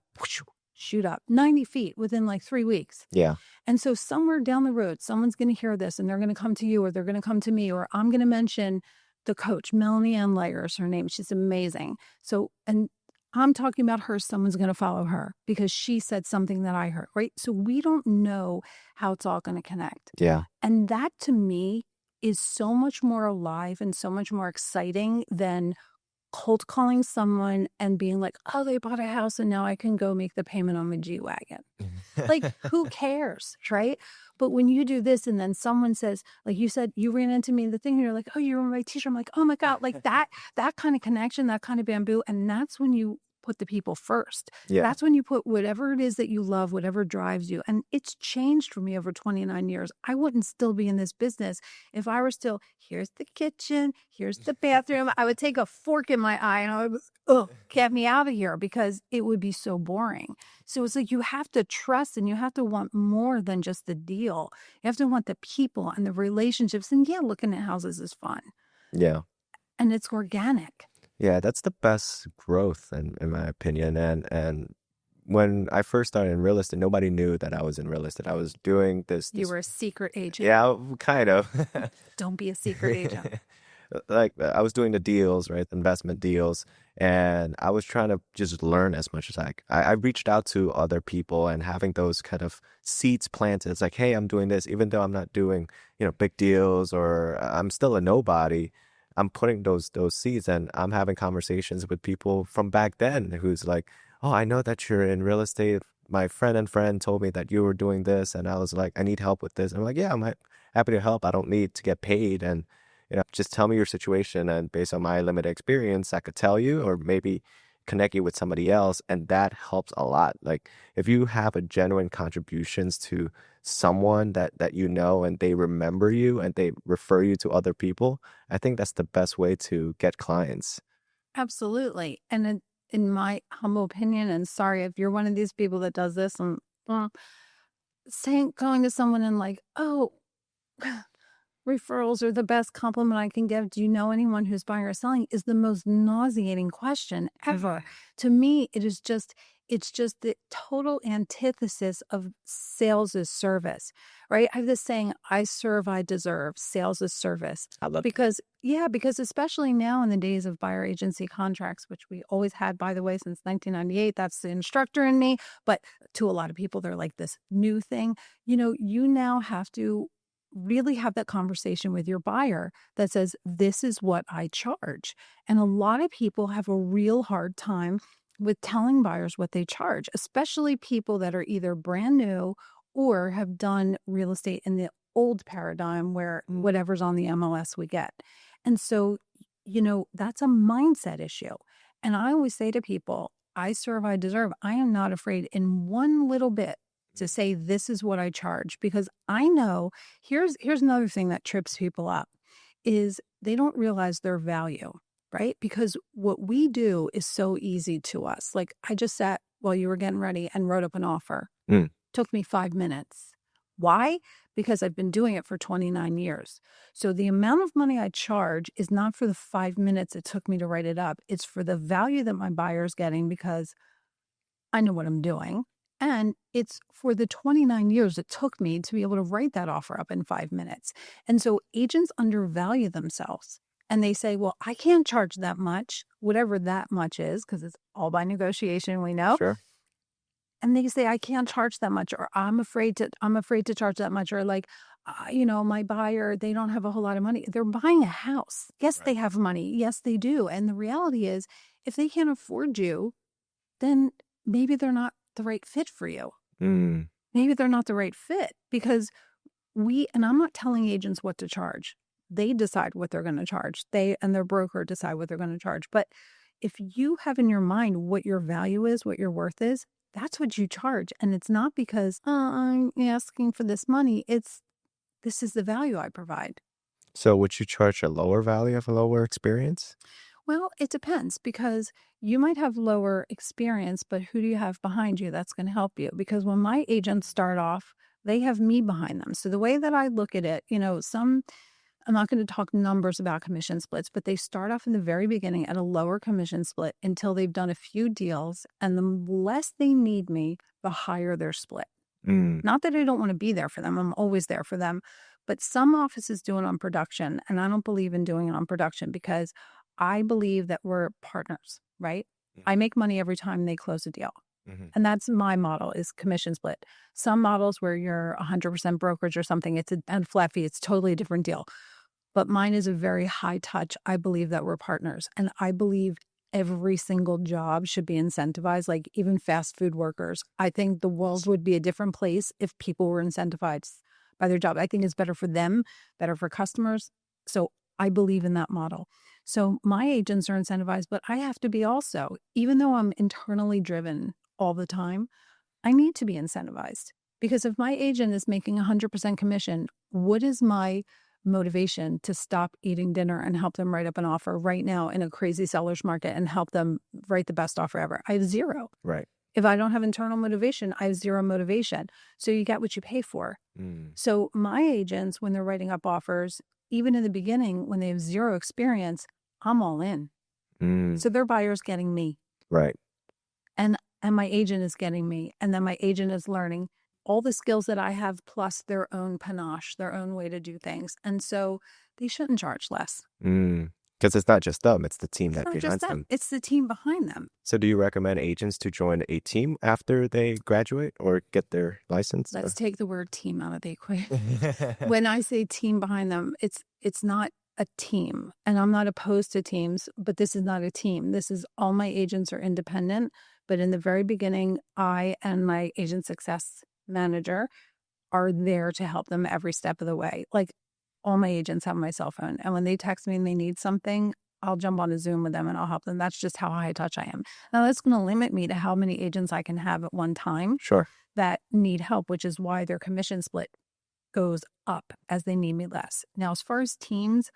shoot up 90 feet within like 3 weeks. Yeah. And so somewhere down the road, someone's going to hear this and they're going to come to you, or they're going to come to me, or I'm going to mention the coach, Melanie Ann Layer is her name. She's amazing. So, and I'm talking about her, someone's going to follow her because she said something that I heard, right? So we don't know how it's all going to connect. Yeah. And that to me is so much more alive and so much more exciting than cold calling someone and being like, oh, they bought a house and now I can go make the payment on my G-Wagon. Like, who cares, right? But when you do this and then someone says, like you said, you ran into me in the thing and you're like, oh, you were my teacher. I'm like, oh my God, like that kind of connection, that kind of bamboo. And that's when you put the people first. Yeah. That's when you put whatever it is that you love, whatever drives you. And it's changed for me over 29 years. I wouldn't still be in this business if I were still, here's the kitchen, here's the bathroom. I would take a fork in my eye and I would, get me out of here, because it would be so boring. So it's like you have to trust and you have to want more than just the deal. You have to want the people and the relationships. And yeah, looking at houses is fun. Yeah. And it's organic. Yeah, that's the best growth in my opinion. And when I first started in real estate, nobody knew that I was in real estate. I was doing this. You were a secret agent. Yeah, kind of. Don't be a secret agent. Like, I was doing the deals, right? Investment deals. And I was trying to just learn as much as I reached out to other people, and having those kind of seeds planted. It's like, hey, I'm doing this, even though I'm not doing, big deals, or I'm still a nobody. I'm putting those seeds, and I'm having conversations with people from back then who's like, oh, I know that you're in real estate. My friend told me that you were doing this. And I was like, I need help with this. I'm like, yeah, I'm happy to help. I don't need to get paid. And, just tell me your situation. And based on my limited experience, I could tell you, or maybe connect you with somebody else. And that helps a lot. Like, if you have a genuine contributions to someone that and they remember you and they refer you to other people, I think that's the best way to get clients. Absolutely. And in my humble opinion, and sorry if you're one of these people that does this, and going to someone and like, oh, referrals are the best compliment I can give. Do you know anyone who's buying or selling? Is the most nauseating question ever. To me, it is just, it's just the total antithesis of sales is service, right? I have this saying, I serve, I deserve. Sales is service. I love Because especially now in the days of buyer agency contracts, which we always had, by the way, since 1998, that's the instructor in me. But to a lot of people, they're like this new thing. You now have to really have that conversation with your buyer that says, this is what I charge. And a lot of people have a real hard time with telling buyers what they charge, especially people that are either brand new or have done real estate in the old paradigm where whatever's on the MLS we get. And so, that's a mindset issue. And I always say to people, I serve, I deserve. I am not afraid in one little bit to say, this is what I charge, because I know here's another thing that trips people up is they don't realize their value. Right? Because what we do is so easy to us. Like I just sat while you were getting ready and wrote up an offer. Took me 5 minutes. Why? Because I've been doing it for 29 years. So the amount of money I charge is not for the 5 minutes it took me to write it up. It's for the value that my buyer's getting because I know what I'm doing. And it's for the 29 years it took me to be able to write that offer up in 5 minutes. And so agents undervalue themselves. And they say, well, I can't charge that much, whatever that much is, because it's all by negotiation, we know. Sure. And they say, I can't charge that much, or I'm afraid to charge that much, or like, my buyer, they don't have a whole lot of money. They're buying a house. Yes, They have money. Yes, they do. And the reality is, if they can't afford you, then maybe they're not the right fit for you. Maybe they're not the right fit because and I'm not telling agents what to charge. They decide what they're going to charge. They and their broker decide what they're going to charge. But if you have in your mind what your value is, what your worth is, that's what you charge. And it's not because I'm asking for this money. This is the value I provide. So would you charge a lower value of a lower experience? Well, it depends because you might have lower experience, but who do you have behind you that's going to help you? Because when my agents start off, they have me behind them. So the way that I look at it, I'm not going to talk numbers about commission splits, but they start off in the very beginning at a lower commission split until they've done a few deals. And the less they need me, the higher their split. Not that I don't want to be there for them. I'm always there for them. But some offices do it on production. And I don't believe in doing it on production because I believe that we're partners, right? I make money every time they close a deal. And that's my model is commission split. Some models where you're 100% brokerage or something, and flat fee, it's totally a different deal. But mine is a very high touch. I believe that we're partners. And I believe every single job should be incentivized, like even fast food workers. I think the world would be a different place if people were incentivized by their job. I think it's better for them, better for customers. So I believe in that model. So my agents are incentivized, but I have to be also, even though I'm internally driven all the time, I need to be incentivized. Because if my agent is making 100% commission, what is my motivation to stop eating dinner and help them write up an offer right now in a crazy seller's market and help them write the best offer ever? I have zero. Right. If I don't have internal motivation, I have zero motivation. So you get what you pay for. So my agents, when they're writing up offers, even in the beginning, when they have zero experience, I'm all in. So their buyer's getting me. Right. And my agent is getting me. And then my agent is learning all the skills that I have, plus their own panache, their own way to do things. And so they shouldn't charge less. Because it's not just them, it's the team that behind them. It's the team behind them. So do you recommend agents to join a team after they graduate or get their license? Let's take the word team out of the equation. When I say team behind them, it's not a team. And I'm not opposed to teams, but this is not a team. This is all my agents are independent. But in the very beginning, I and my agent success manager are there to help them every step of the way. Like all my agents have my cell phone. And when they text me and they need something, I'll jump on a Zoom with them and I'll help them. That's just how high touch I am. Now that's going to limit me to how many agents I can have at one time. Sure. That need help, which is why their commission split goes up as they need me less. Now, as far as teams,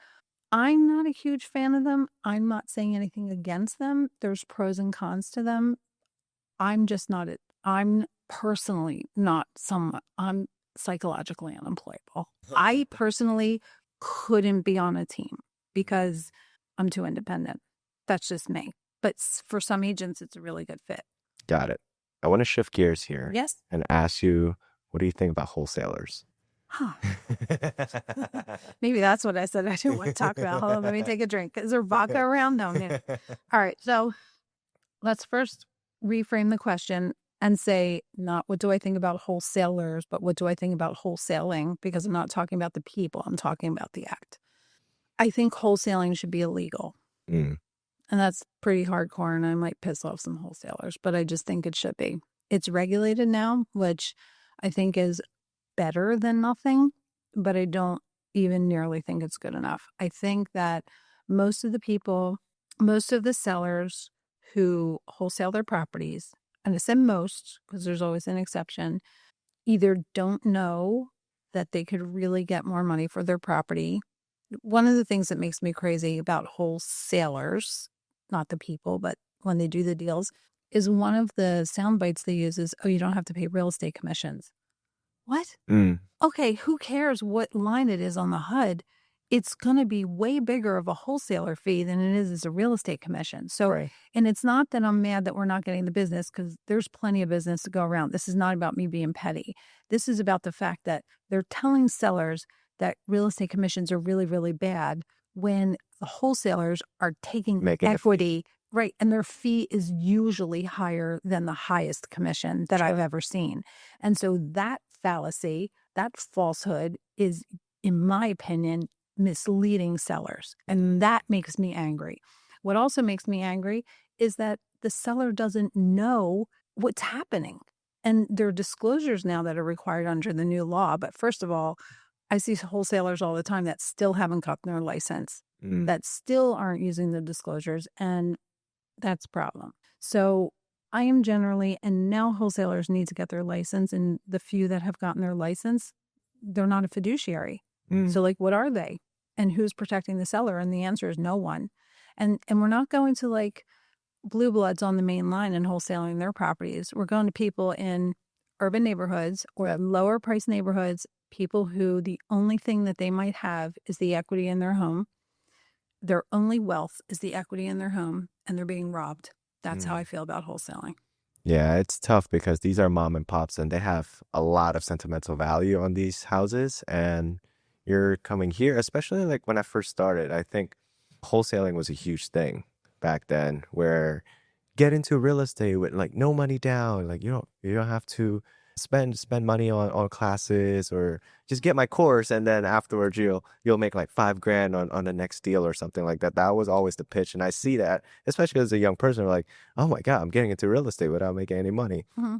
I'm not a huge fan of them. I'm not saying anything against them. There's pros and cons to them. I'm just not it. I'm personally not someone. I'm psychologically unemployable. I personally couldn't be on a team because I'm too independent. That's just me. But for some agents, it's a really good fit. Got it. I want to shift gears here Yes. and ask you, what do you think about wholesalers? Huh. Maybe that's what I said I didn't want to talk about. Hold on, let me take a drink. Is there vodka around? No. All right. So let's first reframe the question and say, not what do I think about wholesalers, but what do I think about wholesaling? Because I'm not talking about the people, I'm talking about the act. I think wholesaling should be illegal. Mm. And that's pretty hardcore, and I might piss off some wholesalers, but I just think it should be. It's regulated now, which I think is better than nothing, but I don't even nearly think it's good enough. I think that most of the sellers who wholesale their properties, and I said most because there's always an exception, either don't know that they could really get more money for their property. One of the things that makes me crazy about wholesalers, not the people, but when they do the deals, is one of the sound bites they use is, oh, you don't have to pay real estate commissions. What? Mm. Okay, who cares what line it is on the HUD? It's going to be way bigger of a wholesaler fee than it is as a real estate commission. So, Right. And it's not that I'm mad that we're not getting the business, because there's plenty of business to go around. This is not about me being petty. This is about the fact that they're telling sellers that real estate commissions are really, really bad when the wholesalers are taking Making a fee. equity, right? And their fee is usually higher than the highest commission that I've ever seen. And so that fallacy, that falsehood is, in my opinion, misleading sellers. And that makes me angry. What also makes me angry is that the seller doesn't know what's happening. And there are disclosures now that are required under the new law. But first of all, I see wholesalers all the time that still haven't gotten their license, that still aren't using the disclosures, and that's a problem. So I am generally, and now wholesalers need to get their license, and the few that have gotten their license, they're not a fiduciary. So like, what are they? And who's protecting the seller? And the answer is no one. And we're not going to like blue bloods on the main line and wholesaling their properties. We're going to people in urban neighborhoods or lower price neighborhoods, people who the only thing that they might have is the equity in their home. Their only wealth is the equity in their home, and they're being robbed. That's how I feel about wholesaling. Yeah, it's tough because these are mom and pops and they have a lot of sentimental value on these houses. And you're coming here, especially like when I first started, I think wholesaling was a huge thing back then, where get into real estate with like no money down, like you don't have to spend money on classes, or just get my course and then afterwards you'll make like $5,000 on the next deal or something like that. That was always the pitch. And I see that, especially as a young person, like, oh my God, I'm getting into real estate without making any money. Mm-hmm.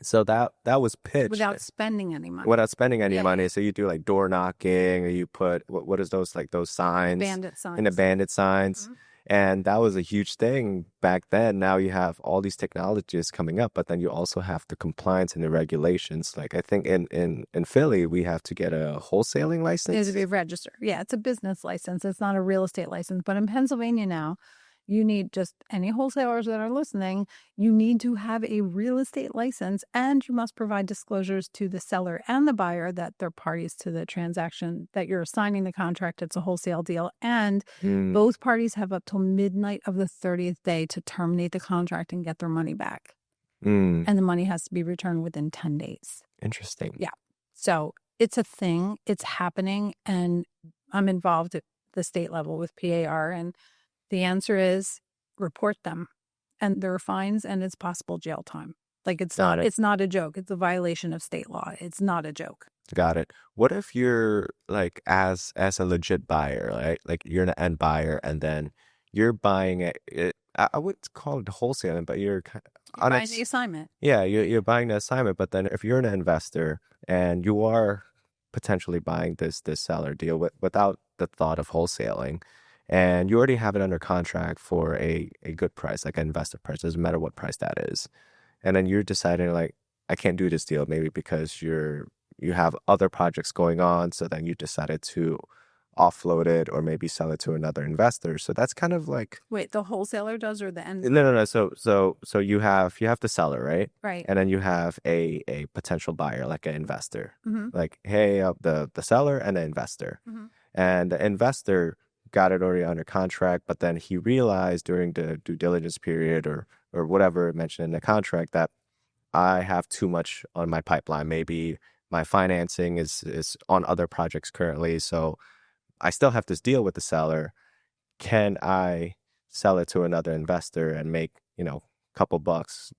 So that was pitched Without spending any money. without spending any Yeah. money. So you do like door knocking, or you put what is those, like those signs, Bandit signs. and the bandit signs. Mhm. And that was a huge thing back then. Now you have all these technologies coming up, but then you also have the compliance and the regulations. Like I think in Philly, we have to get a wholesaling license. It has to be registered. Yeah, it's a business license. It's not a real estate license. But in Pennsylvania now, you need, just any wholesalers that are listening, you need to have a real estate license, and you must provide disclosures to the seller and the buyer that they're parties to the transaction, that you're signing the contract. It's a wholesale deal. And both parties have up till midnight of the 30th day to terminate the contract and get their money back. And the money has to be returned within 10 days. Interesting. Yeah. So it's a thing. It's happening. And I'm involved at the state level with PAR. And the answer is report them. And there are fines, and it's possible jail time. Like it's not a joke. It's a violation of state law. It's not a joke. Got it. What if you're like as a legit buyer, right? Like you're an end buyer, and then you're buying it. I would call it wholesaling, but you're Buying the assignment. Yeah, you're buying the assignment. But then if you're an investor and you are potentially buying this seller deal without the thought of wholesaling, and you already have it under contract for a good price, like an investor price, doesn't matter what price that is, and then you're deciding like, I can't do this deal, maybe because you have other projects going on, so then you decided to offload it or maybe sell it to another investor. So that's kind of like, wait, the wholesaler does, or the end? No. So you have the seller, right? Right. And then you have a potential buyer, like an investor. Mm-hmm. Like, hey, the seller and the investor. Mm-hmm. And the investor got it already under contract, but then he realized during the due diligence period or whatever mentioned in the contract that I have too much on my pipeline. Maybe my financing is on other projects currently, so I still have this deal with the seller. Can I sell it to another investor and make, a couple bucks?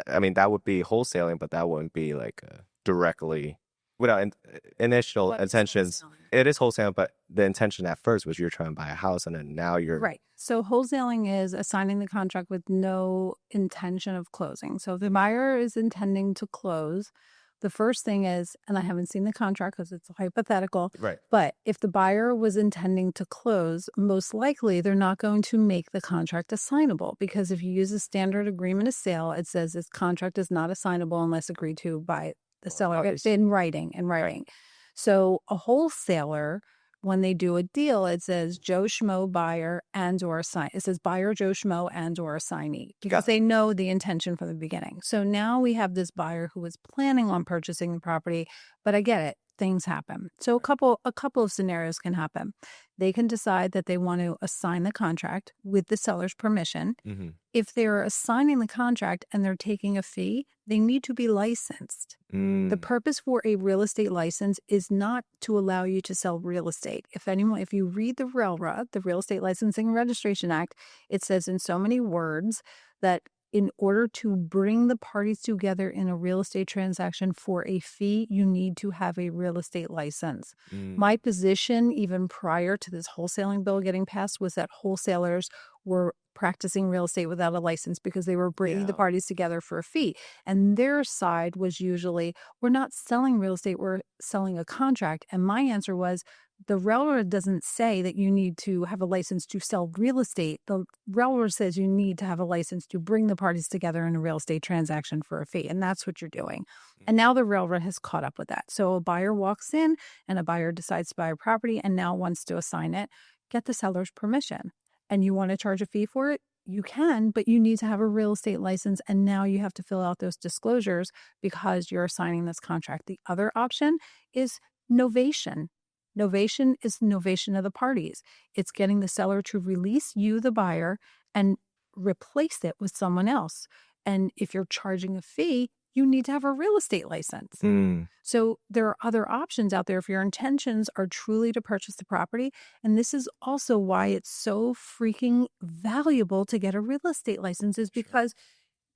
I mean, that would be wholesaling, but that wouldn't be like directly without initial What is intentions. wholesaling? It is wholesaling, but the intention at first was you're trying to buy a house, and then now you're Right. So wholesaling is assigning the contract with no intention of closing. So if the buyer is intending to close, the first thing is, and I haven't seen the contract because it's hypothetical, right. but if the buyer was intending to close, most likely they're not going to make the contract assignable, because if you use a standard agreement of sale, it says this contract is not assignable unless agreed to by the seller. It's in writing. So a wholesaler, when they do a deal, it says Joe Schmo buyer and or assign. It says buyer Joe Schmo and or assignee, because they know the intention from the beginning. So now we have this buyer who was planning on purchasing the property, but I get it. Things happen. So a couple of scenarios can happen. They can decide that they want to assign the contract with the seller's permission. Mm-hmm. If they're assigning the contract and they're taking a fee, they need to be licensed. The purpose for a real estate license is not to allow you to sell real estate. If you read the RELRA, the Real Estate Licensing and Registration Act, it says in so many words that in order to bring the parties together in a real estate transaction for a fee, you need to have a real estate license. My position, even prior to this wholesaling bill getting passed, was that wholesalers were practicing real estate without a license because they were bringing the parties together for a fee. And their side was usually, we're not selling real estate, we're selling a contract. And my answer was, the railroad doesn't say that you need to have a license to sell real estate. The railroad says you need to have a license to bring the parties together in a real estate transaction for a fee. And that's what you're doing. And now the railroad has caught up with that. So a buyer walks in and a buyer decides to buy a property and now wants to assign it. Get the seller's permission. And you want to charge a fee for it? You can, but you need to have a real estate license. And now you have to fill out those disclosures because you're assigning this contract. The other option is novation. Novation is novation of the parties. It's getting the seller to release you, the buyer, and replace it with someone else. And if you're charging a fee, you need to have a real estate license. So there are other options out there if your intentions are truly to purchase the property. And this is also why it's so freaking valuable to get a real estate license, is because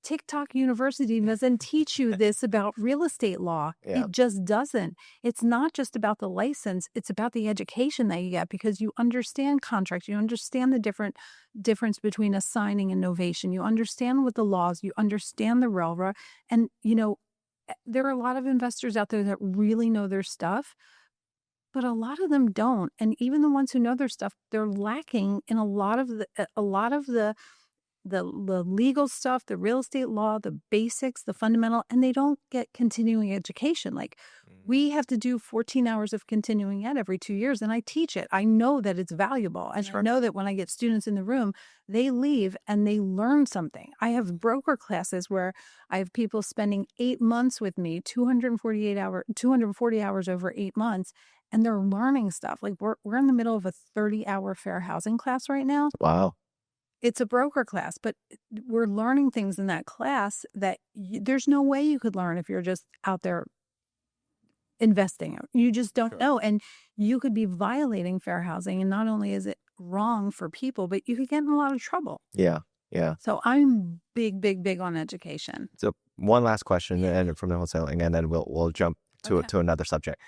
TikTok University doesn't teach you this about real estate law. Yeah. It just doesn't. It's not just about the license. It's about the education that you get, because you understand contracts. You understand the difference between assigning and novation. You understand what the laws, you understand the RELRA. And, there are a lot of investors out there that really know their stuff, but a lot of them don't. And even the ones who know their stuff, they're lacking in a lot of the legal stuff, the real estate law, the basics, the fundamental, and they don't get continuing education. Like, we have to do 14 hours of continuing ed every 2 years, and I teach it. I know that it's valuable. And I know that when I get students in the room, they leave and they learn something. I have broker classes where I have people spending 8 months with me, 240 hours over 8 months, and they're learning stuff. Like, we're in the middle of a 30-hour fair housing class right now. Wow. It's a broker class, but we're learning things in that class that there's no way you could learn if you're just out there investing. You just don't know. And you could be violating fair housing. And not only is it wrong for people, but you could get in a lot of trouble. Yeah. Yeah. So I'm big on education. So one last question and from the wholesaling, and then we'll jump to another subject.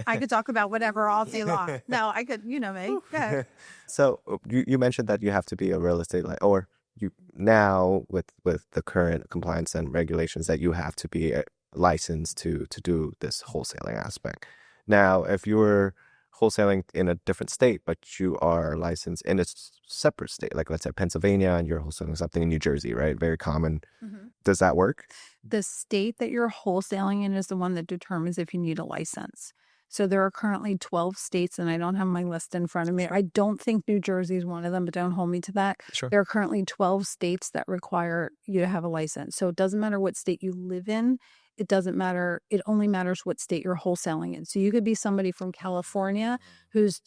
I could talk about whatever all day long. No, I could, me. Yeah. So you mentioned that you have to be a real estate, or you now with the current compliance and regulations that you have to be licensed to do this wholesaling aspect. Now, if you were wholesaling in a different state, but you are licensed in a separate state, like let's say Pennsylvania, and you're wholesaling something in New Jersey, right? Very common. Does that work? The state that you're wholesaling in is the one that determines if you need a license. So there are currently 12 states, and I don't have my list in front of me. I don't think New Jersey is one of them, but don't hold me to that. Sure. There are currently 12 states that require you to have a license. So it doesn't matter what state you live in. It doesn't matter. It only matters what state you're wholesaling in. So you could be somebody from California who's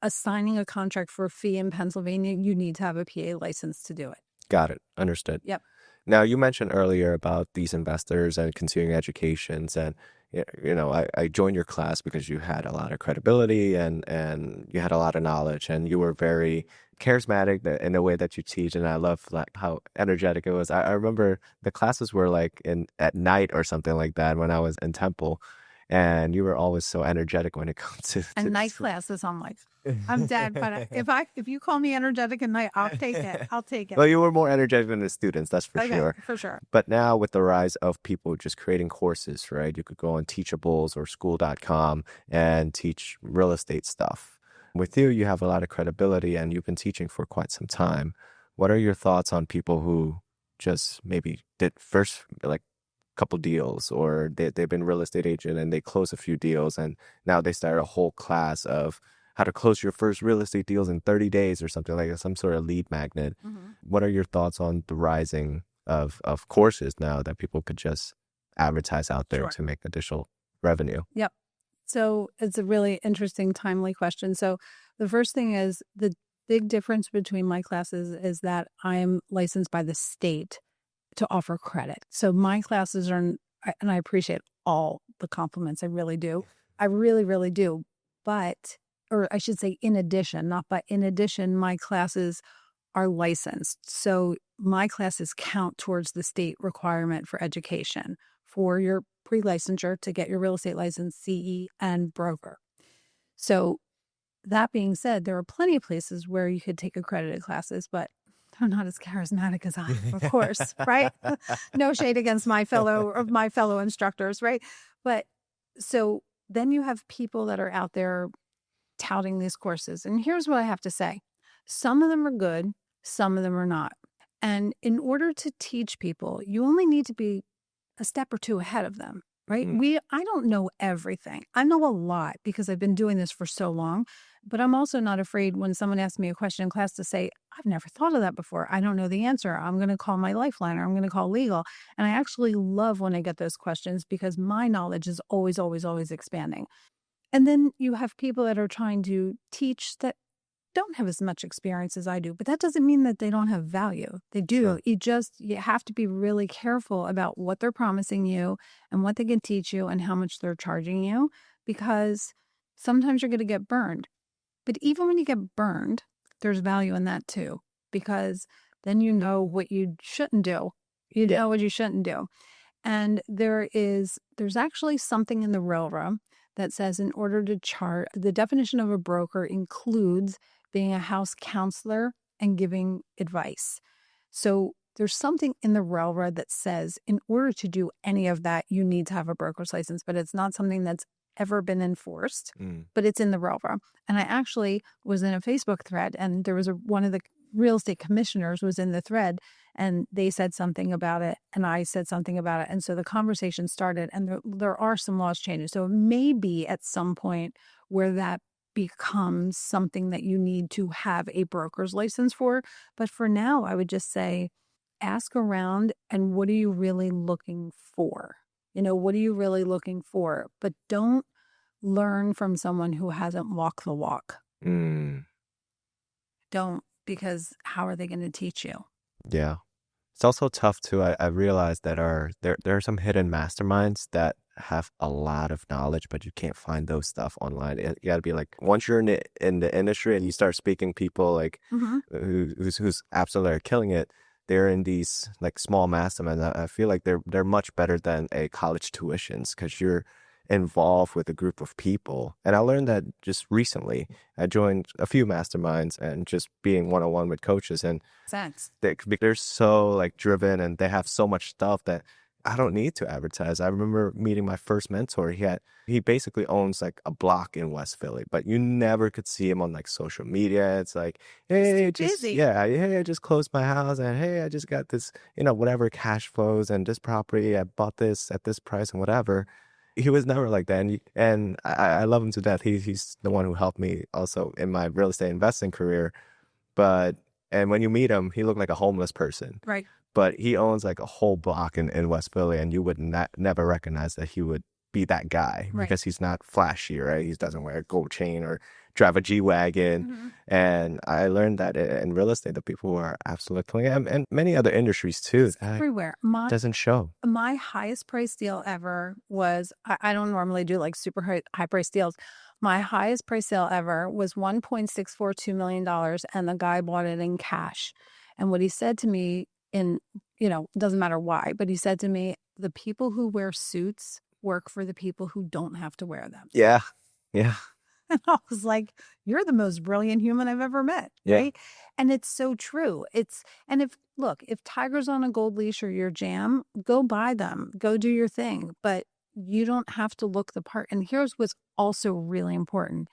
assigning a contract for a fee in Pennsylvania. You need to have a PA license to do it. Got it. Understood. Yep. Now, you mentioned earlier about these investors and continuing educations, and I joined your class because you had a lot of credibility and you had a lot of knowledge, and you were very charismatic in the way that you teach, and I love like how energetic it was. I remember the classes were like in at night or something like that when I was in Temple, and you were always so energetic when it comes to And night classes, I'm like, I'm dead. But if you call me energetic at night, I'll take it. I'll take it. Well, you were more energetic than the students, that's for Okay, sure. for sure. But now with the rise of people just creating courses, right? You could go on Teachables or school.com and teach real estate stuff. With you, you have a lot of credibility and you've been teaching for quite some time. What are your thoughts on people who just maybe did first like couple deals, or they've been real estate agent and they close a few deals, and now they start a whole class of how to close your first real estate deals in 30 days or something like that, some sort of lead magnet. What are your thoughts on the rising of courses now that people could just advertise out there to make additional revenue? Yep. So it's a really interesting, timely question. So the first thing is the big difference between my classes is that I am licensed by the state to offer credit. So my classes are, and I appreciate all the compliments. I really do. I really, really do. But, or I should say in addition, not but in addition, my classes are licensed. So my classes count towards the state requirement for education for your pre-licensure to get your real estate license, CE, and broker. So that being said, there are plenty of places where you could take accredited classes, but they're not as charismatic as I am, of course, right? No shade against my fellow instructors, right? But so then you have people that are out there touting these courses. And here's what I have to say. Some of them are good, some of them are not. And in order to teach people, you only need to be a step or two ahead of them, right? I don't know everything. I know a lot because I've been doing this for so long, but I'm also not afraid when someone asks me a question in class to say, I've never thought of that before. I don't know the answer. I'm going to call my lifeline or I'm going to call legal. And I actually love when I get those questions because my knowledge is always, always, always expanding. And then you have people that are trying to teach that don't have as much experience as I do, but that doesn't mean that they don't have value. They do. Sure. You have to be really careful about what they're promising you and what they can teach you and how much they're charging you, because sometimes you're going to get burned. But even when you get burned, there's value in that too, because then you know what you shouldn't do. You know what you shouldn't do. And there's actually something in the railroad that says in order to chart, the definition of a broker includes being a house counselor and giving advice. So there's something in the railroad that says in order to do any of that, you need to have a broker's license, but it's not something that's ever been enforced, but it's in the railroad. And I actually was in a Facebook thread, and there was one of the real estate commissioners was in the thread, and they said something about it, and I said something about it. And so the conversation started, and there are some laws changes. So it may be at some point where that becomes something that you need to have a broker's license for. But for now, I would just say, ask around, and what are you really looking for? What are you really looking for? But don't learn from someone who hasn't walked the walk. Don't, because how are they going to teach you? Yeah. It's also tough too. I realized that there are some hidden masterminds that have a lot of knowledge, but you can't find those stuff online. You got to be like, once you're in the industry and you start speaking people like who's absolutely killing it, they're in these like small masterminds. I feel like they're much better than a college tuitions because you're involved with a group of people. And I learned that just recently. I joined a few masterminds and just being one-on-one with coaches, and they're so like driven and they have so much stuff that I don't need to advertise. I remember meeting my first mentor. He basically owns like a block in West Philly, but you never could see him on like social media. It's like, hey, I just closed my house, and hey, I just got this, whatever cash flows and this property. I bought this at this price and whatever. He was never like that, and I love him to death. He's the one who helped me also in my real estate investing career. And when you meet him, he looked like a homeless person. Right. But he owns like a whole block in West Philly, and you would never recognize that he would be that guy Right. because he's not flashy, right? He doesn't wear a gold chain or drive a G-Wagon. And I learned that in real estate, the people who are absolutely killing it, and many other industries too, It's that everywhere. doesn't show. My highest price deal ever was, I don't normally do like super high price deals. My highest price sale ever was $1.642 million, and the guy bought it in cash. And what he said to me doesn't matter why, but he said to me, the people who wear suits work for the people who don't have to wear them. Yeah. Yeah. And I was like, you're the most brilliant human I've ever met. Yeah. Right. And it's so true. And if Tiger's on a gold leash or your jam, go buy them, go do your thing. But you don't have to look the part. And here's what's also really important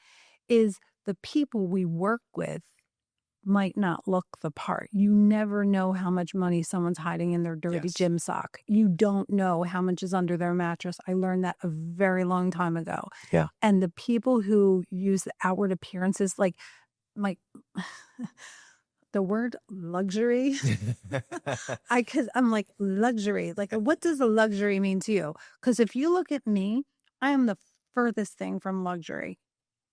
is the people we work with might not look the part. You never know how much money someone's hiding in their dirty gym sock. You don't know how much is under their mattress. I learned that a very long time ago. Yeah. And the people who use the outward appearances, like the word luxury, I'm like, luxury. Like, what does a luxury mean to you? Because if you look at me, I am the furthest thing from luxury.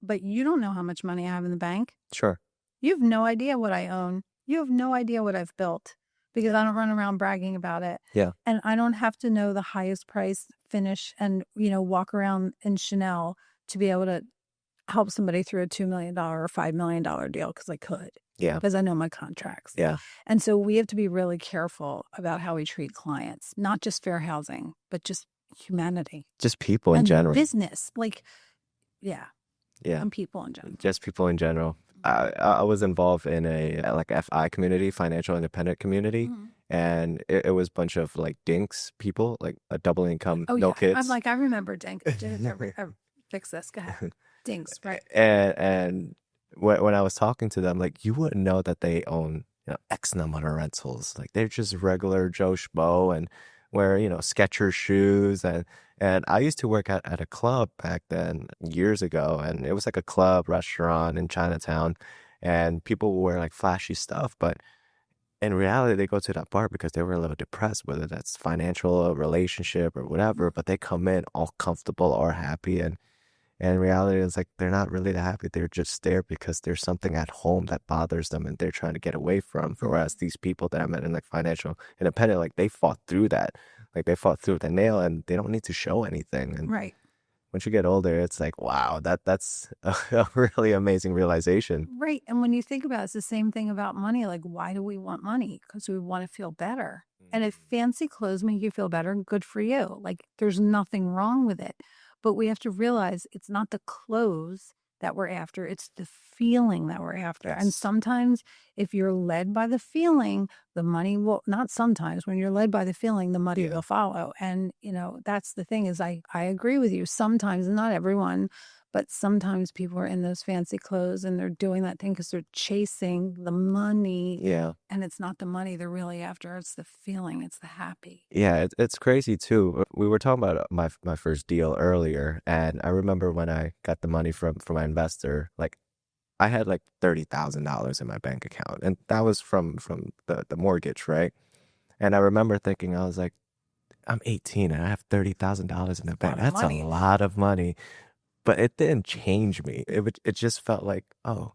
But you don't know how much money I have in the bank. Sure. You have no idea what I own. You have no idea what I've built because I don't run around bragging about it. Yeah. And I don't have to know the highest price finish and, walk around in Chanel to be able to help somebody through a $2 million or $5 million deal because I could. Yeah. Because I know my contracts. Yeah. And so we have to be really careful about how we treat clients, not just fair housing, but just humanity. Just people in and general. Business. Yeah. And people in general. Just people in general. I was involved in a FI community, financial independent community, and it was a bunch of like dinks people, like a double income, no kids. I'm like, I remember dink. Fix this. Go ahead. Dinks, right? And when I was talking to them, like you wouldn't know that they own X number of rentals. Like they're just regular Joe Schmo and wear Skechers shoes and I used to work at a club back then years ago, and it was like a club restaurant in Chinatown, and people would wear like flashy stuff, but in reality they go to that bar because they were a little depressed, whether that's financial or relationship or whatever, but they come in all comfortable or happy, and in reality it's like they're not really that happy. They're just there because there's something at home that bothers them and they're trying to get away from. Whereas these people that I met in like financial independent, like they fought through that. Like they fought through the nail and they don't need to show anything. And right. Once you get older, it's like, wow, that's a really amazing realization. Right. And when you think about it, it's the same thing about money. Like, why do we want money? Because we want to feel better. And if fancy clothes make you feel better, good for you. Like, there's nothing wrong with it. But we have to realize it's not the clothes that we're after. It's the feeling that we're after. Yes. And sometimes if you're led by the feeling, the money will, not sometimes, when you're led by the feeling, the money will follow. And, that's the thing is I agree with you. Sometimes, not everyone, but sometimes people are in those fancy clothes and they're doing that thing because they're chasing the money. Yeah. And it's not the money they're really after. It's the feeling. It's the happy. Yeah, it's crazy too. We were talking about my first deal earlier, and I remember when I got the money from my investor, like I had like $30,000 in my bank account, and that was from the mortgage, right? And I remember thinking, I was like, I'm 18 and I have $30,000 in the bank. That's a lot of money. But it didn't change me. It just felt like, oh,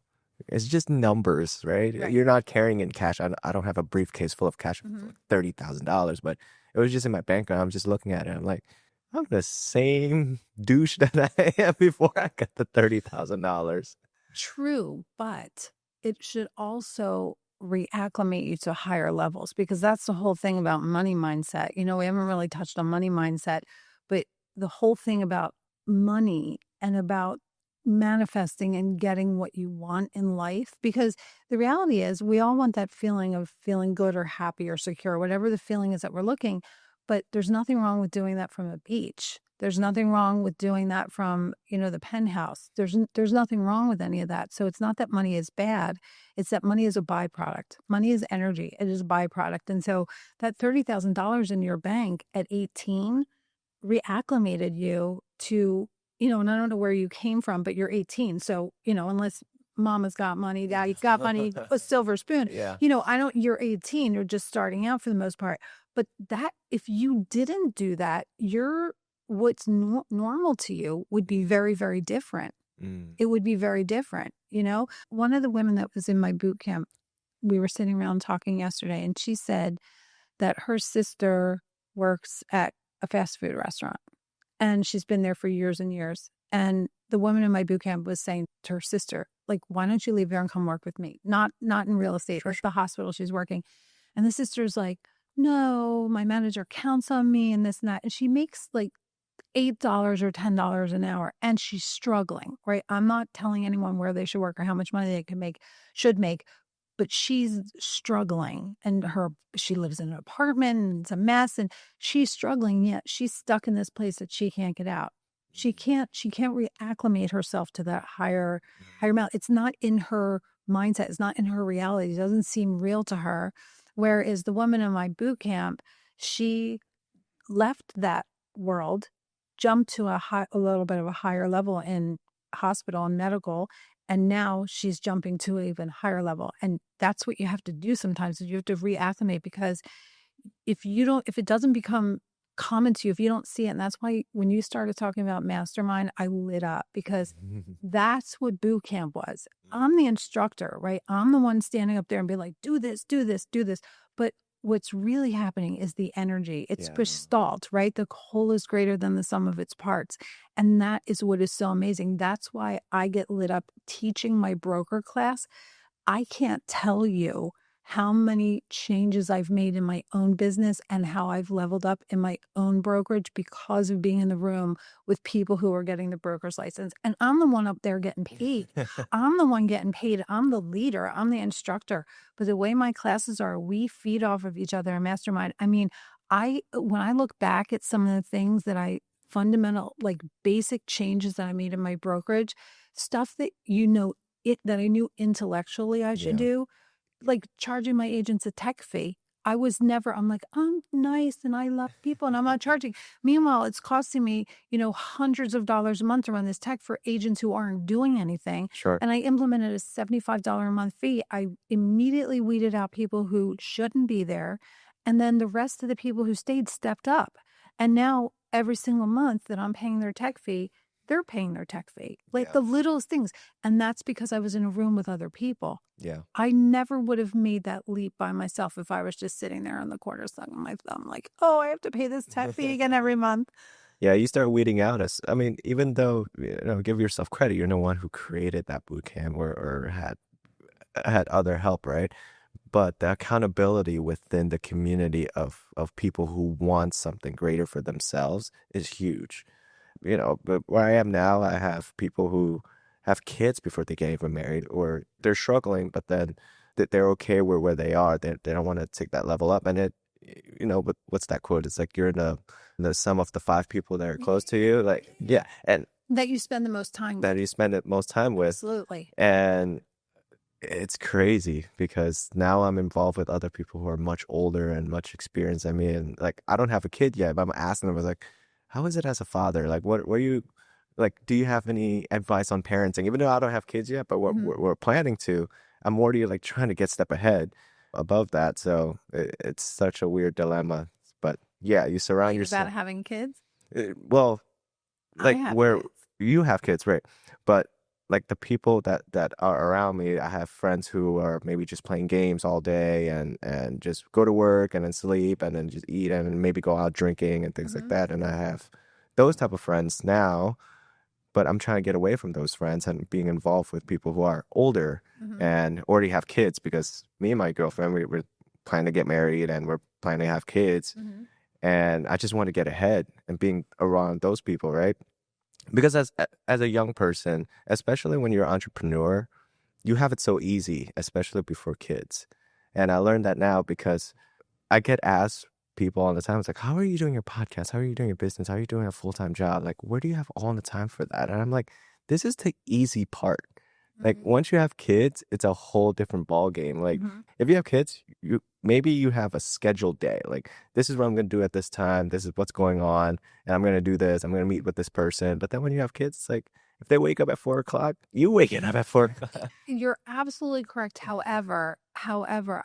it's just numbers, right? You're not carrying in cash. I don't have a briefcase full of cash of $30,000, but it was just in my bank account. I'm just looking at it. I'm like, I'm the same douche that I am before I got the $30,000. True, but it should also reacclimate you to higher levels, because that's the whole thing about money mindset. We haven't really touched on money mindset, but the whole thing about money and about manifesting and getting what you want in life, because the reality is we all want that feeling of feeling good or happy or secure, whatever the feeling is that we're looking. But there's nothing wrong with doing that from a beach. There's nothing wrong with doing that from, the penthouse. There's nothing wrong with any of that. So it's not that money is bad. It's that money is a byproduct. Money is energy. It is a byproduct. And so that $30,000 in your bank at 18 reacclimated you to, and I don't know where you came from, but you're 18. So, unless mama's got money, daddy's got money, a silver spoon, you're 18, you're just starting out for the most part. But that, if you didn't do that, you're what's normal to you would be very, very different. It would be very different. One of the women that was in my boot camp, we were sitting around talking yesterday, and she said that her sister works at a fast food restaurant, and she's been there for years and years. And the woman in my boot camp was saying to her sister, like, why don't you leave there and come work with me? Not in real estate, or the hospital she's working. And the sister's like, no, my manager counts on me and this and that. And she makes like $8 or $10 an hour, and she's struggling, right? I'm not telling anyone where they should work or how much money they should make, but she's struggling, and she lives in an apartment and it's a mess, and she's struggling, yet she's stuck in this place that she can't get out. She can't reacclimate herself to that higher amount. It's not in her mindset. It's not in her reality. It doesn't seem real to her. Whereas the woman in my boot camp, she left that world, jumped to a little bit of a higher level in hospital and medical, and now she's jumping to an even higher level. And that's what you have to do sometimes, is you have to reacclimate, because if it doesn't become common to you, if you don't see it. And that's why when you started talking about Mastermind, I lit up, because that's what boot camp was. I'm the instructor, right? I'm the one standing up there and be like, do this, do this, do this. But what's really happening is the energy. It's gestalt, right? The whole is greater than the sum of its parts. And that is what is so amazing. That's why I get lit up teaching my broker class. I can't tell you how many changes I've made in my own business and how I've leveled up in my own brokerage because of being in the room with people who are getting the broker's license. And I'm the one up there getting paid. I'm the one getting paid. I'm the leader. I'm the instructor. But the way my classes are, we feed off of each other in Mastermind. I mean, when I look back at some of the things that fundamental, like basic changes that I made in my brokerage, stuff that that I knew intellectually I should do, like charging my agents a tech fee. I'm like, I'm nice and I love people and I'm not charging. Meanwhile, it's costing me, hundreds of dollars a month to run this tech for agents who aren't doing anything. Sure. And I implemented a $75 a month fee. I immediately weeded out people who shouldn't be there. And then the rest of the people who stayed stepped up. And now every single month that I'm paying their tech fee, they're paying their tech fee, like the littlest things. And that's because I was in a room with other people. Yeah. I never would have made that leap by myself if I was just sitting there in the corner sucking my thumb, like, oh, I have to pay this tech fee again every month. Yeah, you start weeding out even though, give yourself credit, you're the one who created that boot camp or had other help, right? But the accountability within the community of people who want something greater for themselves is huge. But where I am now, I have people who have kids before they get even married, or they're struggling, but then they're okay with where they are. They don't want to take that level up. And but what's that quote? It's like you're in the sum of the 5 people that are close to you. Like, yeah. And that you spend the most time with. That you spend the most time with. Absolutely. And it's crazy because now I'm involved with other people who are much older and much experienced. I mean, like, I don't have a kid yet, but I'm asking them, like, how is it as a father? Like, what are you, like, do you have any advice on parenting? Even though I don't have kids yet, but we're planning to, I'm already like trying to get a step ahead above that. So it's such a weird dilemma. But yeah, you surround yourself. About having kids? Well, like where kids. You have kids, right? But like the people that are around me, I have friends who are maybe just playing games all day and just go to work and then sleep and then just eat and maybe go out drinking and things like that. And I have those type of friends now, but I'm trying to get away from those friends and being involved with people who are older and already have kids, because me and my girlfriend, we're planning to get married and we're planning to have kids. And I just want to get ahead and being around those people, right? Because as a young person, especially when you're an entrepreneur, you have it so easy, especially before kids. And I learned that now because I get asked people all the time, it's like, how are you doing your podcast? How are you doing your business? How are you doing a full-time job? Like, where do you have all the time for that? And I'm like, this is the easy part. Like, once you have kids, it's a whole different ball game. Like, if you have kids, maybe you have a scheduled day. Like, this is what I'm going to do at this time. This is what's going on. And I'm going to do this. I'm going to meet with this person. But then when you have kids, it's like, if they wake up at 4 o'clock, you waking up at 4 o'clock. You're absolutely correct. However,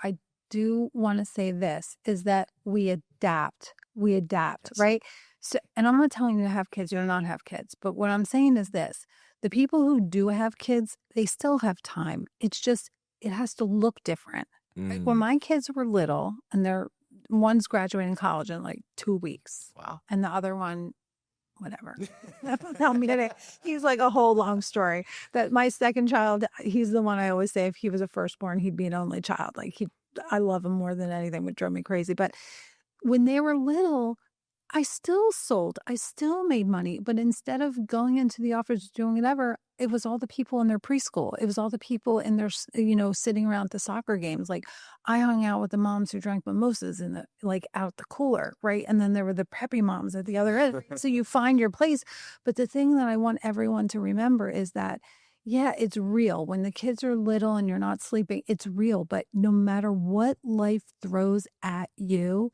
I do want to say this, is that we adapt, Yes. right? So, and I'm not telling you to have kids or not have kids, but what I'm saying is this: the people who do have kids, they still have time. It's just, it has to look different. Like when Mm. my kids were little, and one's graduating college in like 2 weeks, Wow. and the other one, whatever. Tell me today. He's like a whole long story. That my second child, he's the one I always say if he was a firstborn, he'd be an only child. Like I love him more than anything, would drive me crazy. But when they were little, I still sold. I still made money. But instead of going into the office doing whatever, it was all the people in their preschool. It was all the people in their, sitting around at the soccer games. Like I hung out with the moms who drank mimosas in out the cooler, right? And then there were the preppy moms at the other end. So you find your place. But the thing that I want everyone to remember is that, yeah, it's real. When the kids are little and you're not sleeping, it's real. But no matter what life throws at you,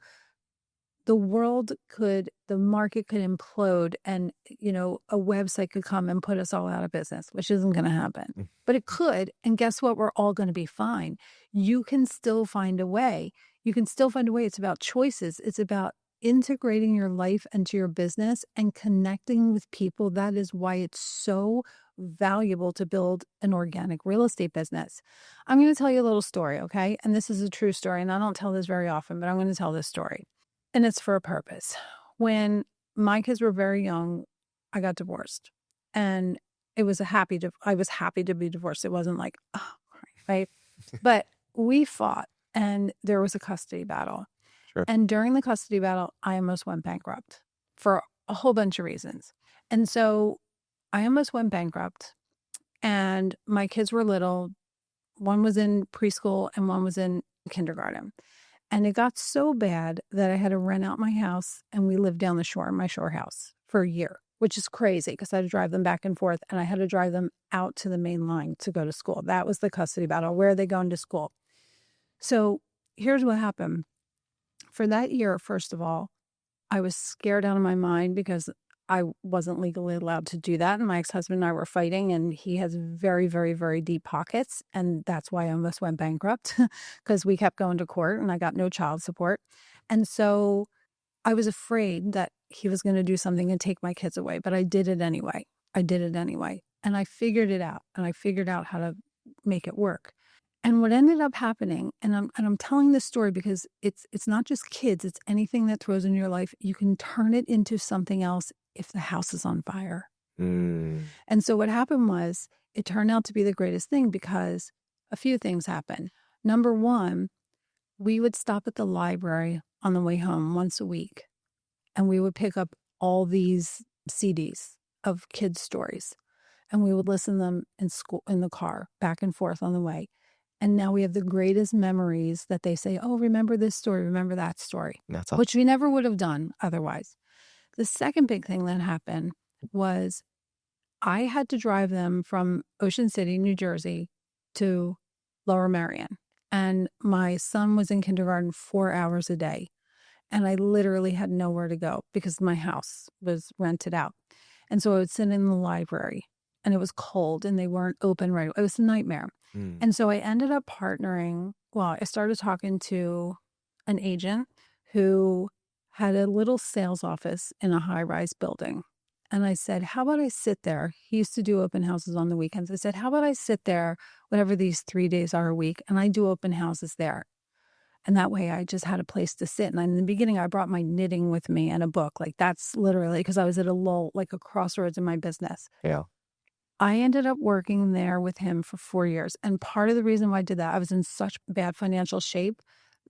the market could implode, and, a website could come and put us all out of business, which isn't going to happen, but it could. And guess what? We're all going to be fine. You can still find a way. It's about choices. It's about integrating your life into your business and connecting with people. That is why it's so valuable to build an organic real estate business. I'm going to tell you a little story, okay? And this is a true story, and I don't tell this very often, but I'm going to tell this story. And it's for a purpose. When my kids were very young, I got divorced, and I was happy to be divorced. It wasn't like, oh, right. But we fought, and there was a custody battle. Sure. And during the custody battle, I almost went bankrupt for a whole bunch of reasons. And so I almost went bankrupt, and my kids were little. One was in preschool and one was in kindergarten. And it got so bad that I had to rent out my house, and we lived down the shore in my shore house for a year, which is crazy because I had to drive them back and forth, and I had to drive them out to the main line to go to school. That was the custody battle. Where are they going to school? So here's what happened. For that year, first of all, I was scared out of my mind because I wasn't legally allowed to do that. And my ex-husband and I were fighting, and he has very, very, very deep pockets. And that's why I almost went bankrupt because we kept going to court and I got no child support. And so I was afraid that he was going to do something and take my kids away, but I did it anyway. And I figured it out, and I figured out how to make it work. And what ended up happening, and I'm telling this story because it's not just kids, it's anything that throws in your life. You can turn it into something else if the house is on fire. Mm. And so what happened was, it turned out to be the greatest thing because a few things happened. Number one, we would stop at the library on the way home once a week, and we would pick up all these CDs of kids' stories, and we would listen to them in the car, back and forth on the way. And now we have the greatest memories that they say, oh, remember this story, remember that story, That's all. which we never would have done otherwise. The second big thing that happened was I had to drive them from Ocean City, New Jersey to Lower Merion. And my son was in kindergarten 4 hours a day. And I literally had nowhere to go because my house was rented out. And so I would sit in the library, and it was cold and they weren't open right. It was a nightmare. Mm. And so I ended up I started talking to an agent who had a little sales office in a high-rise building. And I said, how about I sit there? He used to do open houses on the weekends. I said, how about I sit there, whatever these 3 days are a week, and I do open houses there. And that way I just had a place to sit. And in the beginning, I brought my knitting with me and a book. Like that's literally because I was at a lull, like a crossroads in my business. Yeah. I ended up working there with him for 4 years. And part of the reason why I did that, I was in such bad financial shape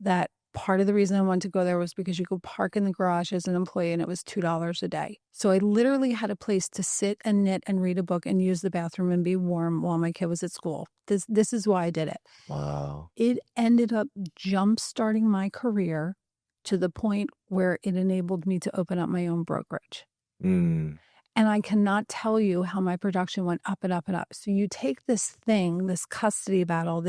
that part of the reason I wanted to go there was because you could park in the garage as an employee and it was $2 a day. So I literally had a place to sit and knit and read a book and use the bathroom and be warm while my kid was at school. This is why I did it. Wow. It ended up jump-starting my career to the point where it enabled me to open up my own brokerage. Mm. And I cannot tell you how my production went up and up and up. So you take this custody battle,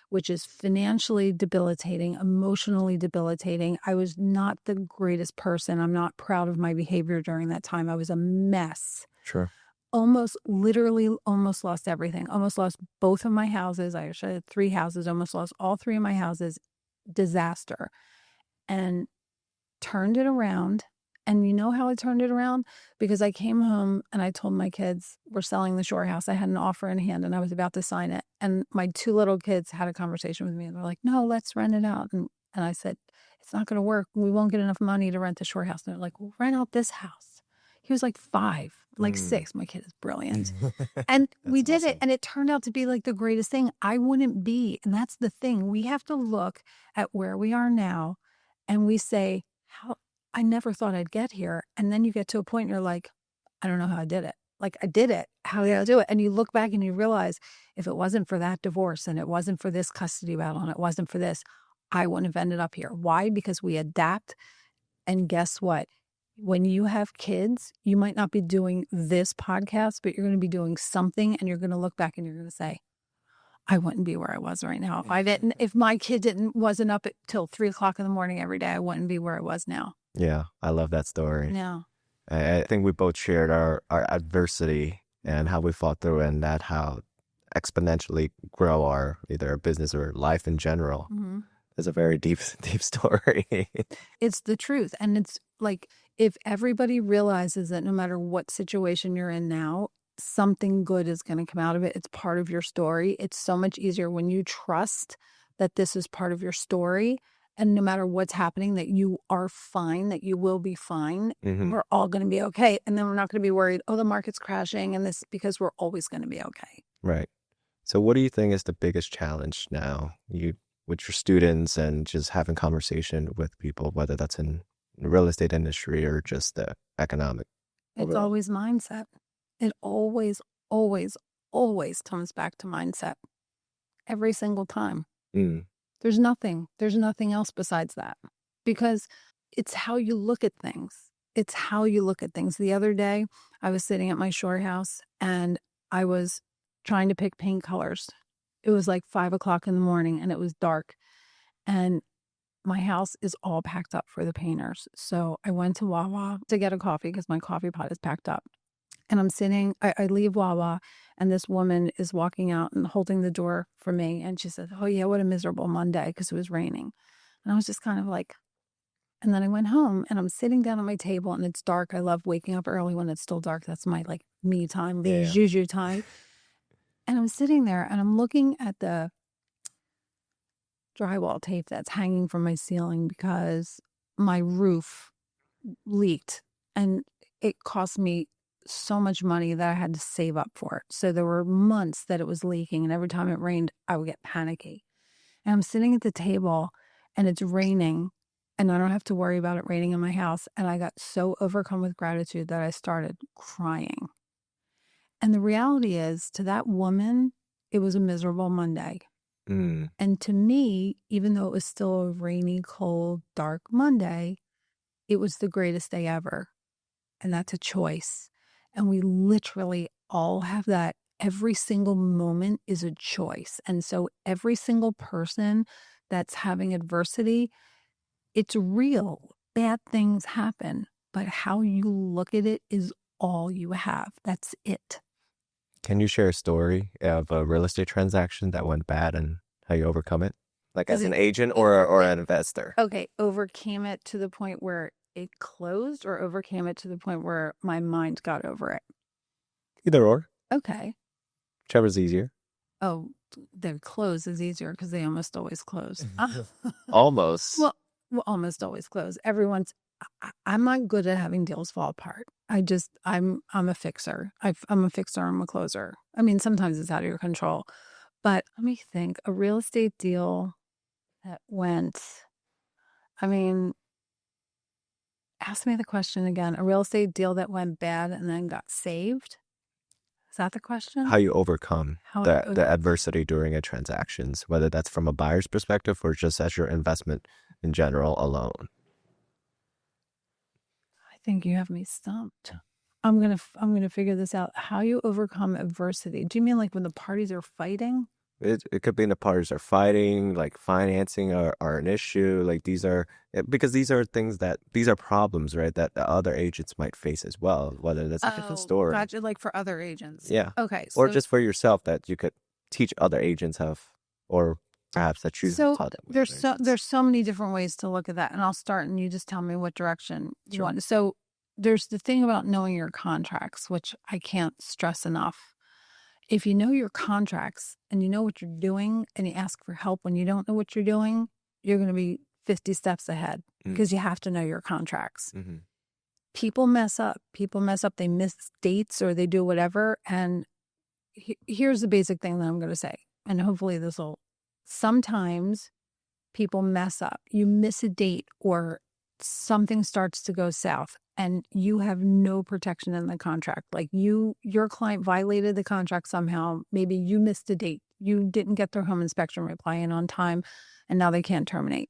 which is financially debilitating, emotionally debilitating. I was not the greatest person. I'm not proud of my behavior during that time. I was a mess. Sure. Literally almost lost everything. Almost lost both of my houses. I actually had 3 houses, almost lost all 3 of my houses. Disaster. And turned it around And you know how I turned it around? Because I came home and I told my kids, we're selling the shore house. I had an offer in hand and I was about to sign it. And my 2 little kids had a conversation with me and they're like, no, let's rent it out. And I said, it's not going to work. We won't get enough money to rent the shore house. And they're like, well, rent out this house. He was like 5, like 6. My kid is brilliant. And we did awesome. it. And it turned out to be like the greatest thing. I wouldn't be. And that's the thing. We have to look at where we are now and we say, I never thought I'd get here. And then you get to a point and you're like, I don't know how I did it. Like I did it. How did I do it? And you look back and you realize if it wasn't for that divorce and it wasn't for this custody battle and it wasn't for this, I wouldn't have ended up here. Why? Because we adapt. And guess what? When you have kids, you might not be doing this podcast, but you're going to be doing something and you're going to look back and you're going to say, I wouldn't be where I was right now. If my kid wasn't up till 3:00 in the morning every day, I wouldn't be where I was now. Yeah, I love that story. Yeah. I think we both shared our adversity and how we fought through and that how exponentially grow our either our business or life in general. Mm-hmm. It's a very deep story. It's the truth. And it's like if everybody realizes that no matter what situation you're in now, something good is going to come out of it. It's part of your story. It's so much easier when you trust that this is part of your story. And no matter what's happening, that you are fine, that you will be fine. We're all going to be okay. And then we're not going to be worried, oh, the market's crashing and this, because we're always going to be okay. Right. So what do you think is the biggest challenge now with your students and just having conversation with people, whether that's in the real estate industry or just the economic? It's always mindset. It always, always, always comes back to mindset. Every single time. There's nothing else besides that, because it's how you look at things. It's how you look at things. The other day, I was sitting at my shore house and I was trying to pick paint colors. It was like 5:00 in the morning and it was dark and my house is all packed up for the painters. So I went to Wawa to get a coffee because my coffee pot is packed up. And I'm sitting, I leave Wawa and this woman is walking out and holding the door for me. And she said, oh yeah, what a miserable Monday, because it was raining. And I was just kind of like, and then I went home and I'm sitting down at my table and it's dark. I love waking up early when it's still dark. That's my like me time, the juju time. And I'm sitting there and I'm looking at the drywall tape that's hanging from my ceiling because my roof leaked and it cost me so much money that I had to save up for it. So there were months that it was leaking and every time it rained, I would get panicky. And I'm sitting at the table and it's raining and I don't have to worry about it raining in my house. And I got so overcome with gratitude that I started crying. And the reality is, to that woman, it was a miserable Monday. And to me, even though it was still a rainy, cold, dark Monday, it was the greatest day ever. And that's a choice. And we literally all have that. Every single moment is a choice. And so every single person that's having adversity, it's real. Bad things happen. But how you look at it is all you have. That's it. Can you share a story of a real estate transaction that went bad and how you overcome it? Like as an agent or an investor? Okay, overcame it to the point where it closed or overcame it to the point where my mind got over it? Either or. Okay. Whichever's easier. Oh, the close is easier because they almost always close. Almost. Well, almost always close. I'm not good at having deals fall apart. I'm a fixer. I'm a fixer. I'm a closer. I mean, sometimes it's out of your control. But let me think. A real estate deal that went, ask me the question again. A real estate deal that went bad and then got saved? Is that the question? How you overcome the adversity during a transactions, whether that's from a buyer's perspective or just as your investment in general alone. I think you have me stumped. I'm gonna figure this out. How you overcome adversity? Do you mean like when the parties are fighting? It could be in the parties are fighting, like financing are an issue. Like these are problems, right? That the other agents might face as well, whether that's a different story. Gotcha, like for other agents. Yeah. Okay. Or just for yourself that you could teach other agents or perhaps that you have So taught them with there's their agents? there's so many different ways to look at that, and I'll start, and you just tell me what direction you Sure. want. So there's the thing about knowing your contracts, which I can't stress enough. If you know your contracts and you know what you're doing, and you ask for help when you don't know what you're doing, you're going to be 50 steps ahead because you have to know your contracts. Mm-hmm. People mess up. They miss dates or they do whatever. And here's the basic thing that I'm going to say, and hopefully this will. Sometimes people mess up. You miss a date or something starts to go south and you have no protection in the contract. Like your client violated the contract somehow. Maybe you missed a date. You didn't get their home inspection reply in on time and now they can't terminate.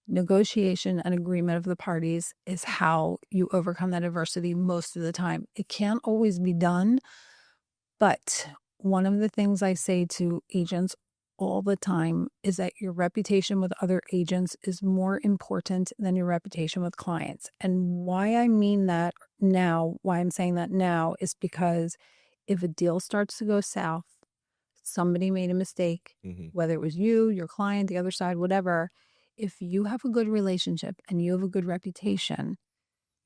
Negotiation and agreement of the parties is how you overcome that adversity most of the time. It can't always be done, but one of the things I say to agents all the time is that your reputation with other agents is more important than your reputation with clients. And why I mean that now, why I'm saying that now is because if a deal starts to go south, somebody made a mistake, whether it was you, your client, the other side, whatever, if you have a good relationship and you have a good reputation,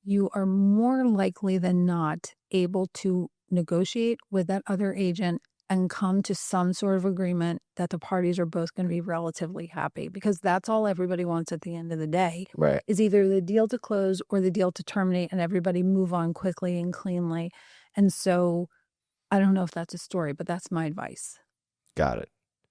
you are more likely than not able to negotiate with that other agent and come to some sort of agreement that the parties are both going to be relatively happy, because that's all everybody wants at the end of the day, Right. is either the deal to close or the deal to terminate and everybody move on quickly and cleanly. And so I don't know if that's a story, but that's my advice. Got it.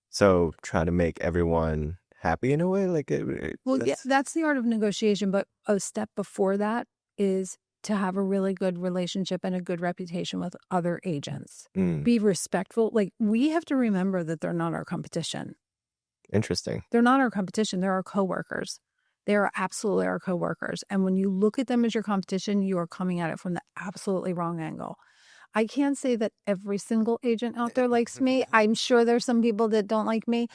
So try to make everyone happy in a way, like That's the art of negotiation. But a step before that is to have a really good relationship and a good reputation with other agents. Be respectful. Like, we have to remember that they're not our competition. Interesting. They're not our competition. They're our coworkers. They are absolutely our coworkers. And when you look at them as your competition, you are coming at it from the absolutely wrong angle. I can't say that every single agent out there likes me. I'm sure there's some people that don't like me.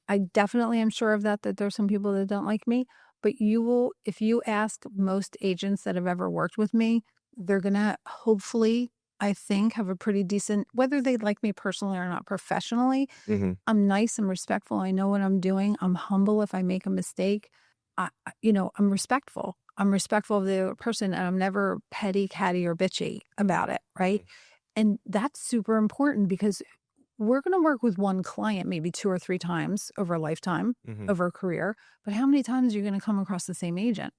I definitely am sure of that there's some people that don't like me. But you will, if you ask most agents that have ever worked with me, they're going to hopefully, I think, have a pretty decent, whether they like me personally or not professionally. I'm nice, I'm respectful. I know what I'm doing. I'm humble if I make a mistake. I'm respectful. I'm respectful of the other person, and I'm never petty, catty, or bitchy about it, right? And that's super important, because we're going to work with one client maybe 2 or 3 times over a lifetime, over a career. But how many times are you going to come across the same agent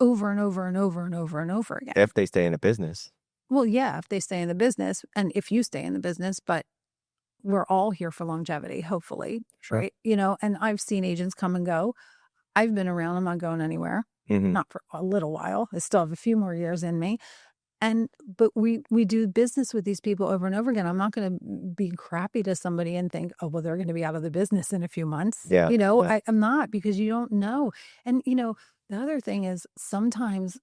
over and over and over and over and over again? If they stay in a business. Well, yeah, if they stay in the business and if you stay in the business, but we're all here for longevity, hopefully, right? And I've seen agents come and go. I've been around. I'm not going anywhere, not for a little while. I still have a few more years in me. But we do business with these people over and over again. I'm not going to be crappy to somebody and think, oh, well, they're going to be out of the business in a few months. Yeah. I'm not, because you don't know. And, the other thing is, sometimes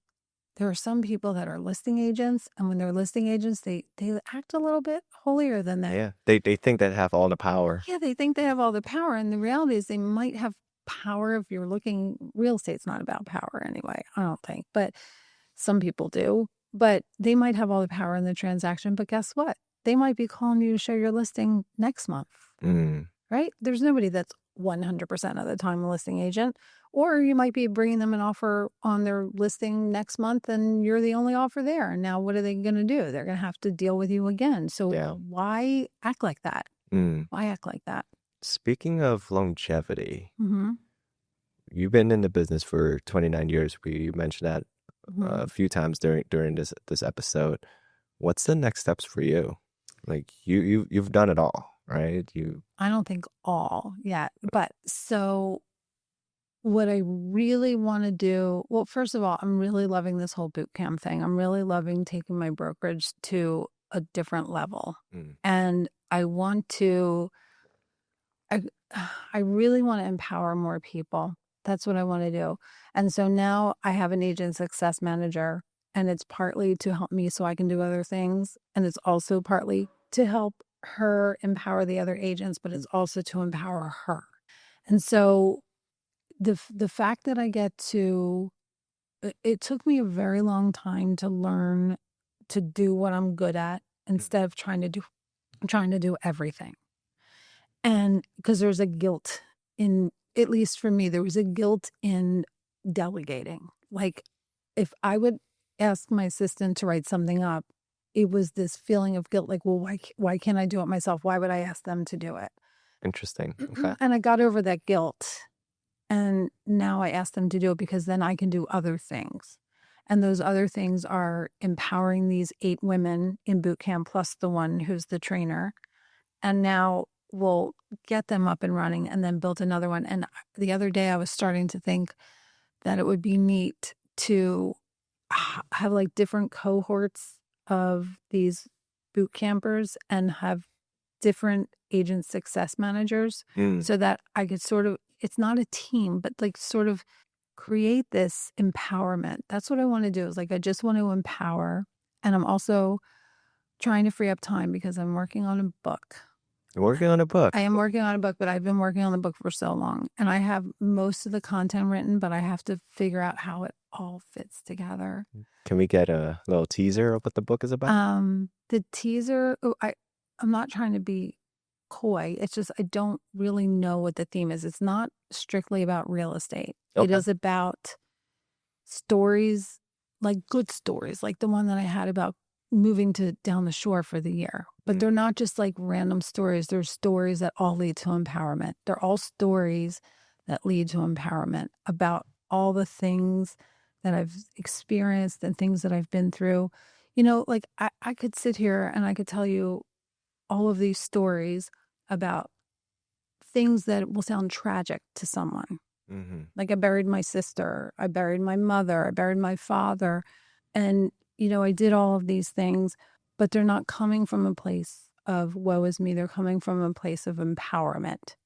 there are some people that are listing agents, and when they're listing agents, they act a little bit holier than that. Yeah. They think they have all the power. Yeah, they think they have all the power. And the reality is they might have power. If you're looking, real estate's not about power anyway, I don't think. But some people do. But they might have all the power in the transaction. But guess what? They might be calling you to show your listing next month, right? There's nobody that's 100% of the time a listing agent. Or you might be bringing them an offer on their listing next month and you're the only offer there. And now what are they going to do? They're going to have to deal with you again. So why act like that? Why act like that? Speaking of longevity, you've been in the business for 29 years. You mentioned that a few times during this episode. What's the next steps for you? Like you've done it all, right? I don't think all yet, but so what I really want to do, well, first of all, I'm really loving this whole bootcamp thing. I'm really loving taking my brokerage to a different level, and I really want to empower more people. That's what I want to do. And so now I have an agent success manager, and it's partly to help me so I can do other things. And it's also partly to help her empower the other agents, but it's also to empower her. And so the fact that I get to, it took me a very long time to learn to do what I'm good at instead of trying to do everything. And because there's a guilt in, at least for me, there was a guilt in delegating. Like if I would ask my assistant to write something up, it was this feeling of guilt. Like, well, why can't I do it myself? Why would I ask them to do it? Interesting. Okay. And I got over that guilt. And now I ask them to do it because then I can do other things. And those other things are empowering these 8 women in Bootcamp plus the one who's the trainer. And now we'll get them up and running and then build another one. And the other day I was starting to think that it would be neat to have like different cohorts of these boot campers and have different agent success managers so that I could sort of, it's not a team, but like sort of create this empowerment. That's what I want to do, is like, I just want to empower. And I'm also trying to free up time because I'm working on a book. You're working on a book. I am working on a book, but I've been working on the book for so long. And I have most of the content written, but I have to figure out how it all fits together. Can we get a little teaser of what the book is about? The teaser, I'm not trying to be coy. It's just I don't really know what the theme is. It's not strictly about real estate. Okay. It is about stories, like good stories, like the one that I had about moving to down the shore for the year. But they're not just like random stories. They're stories that all lead to empowerment. They're all stories that lead to empowerment about all the things that I've experienced and things that I've been through. You know, like I could sit here and I could tell you all of these stories about things that will sound tragic to someone. Like I buried my sister, I buried my mother, I buried my father. And, you know, I did all of these things, but they're not coming from a place of woe is me. They're coming from a place of empowerment.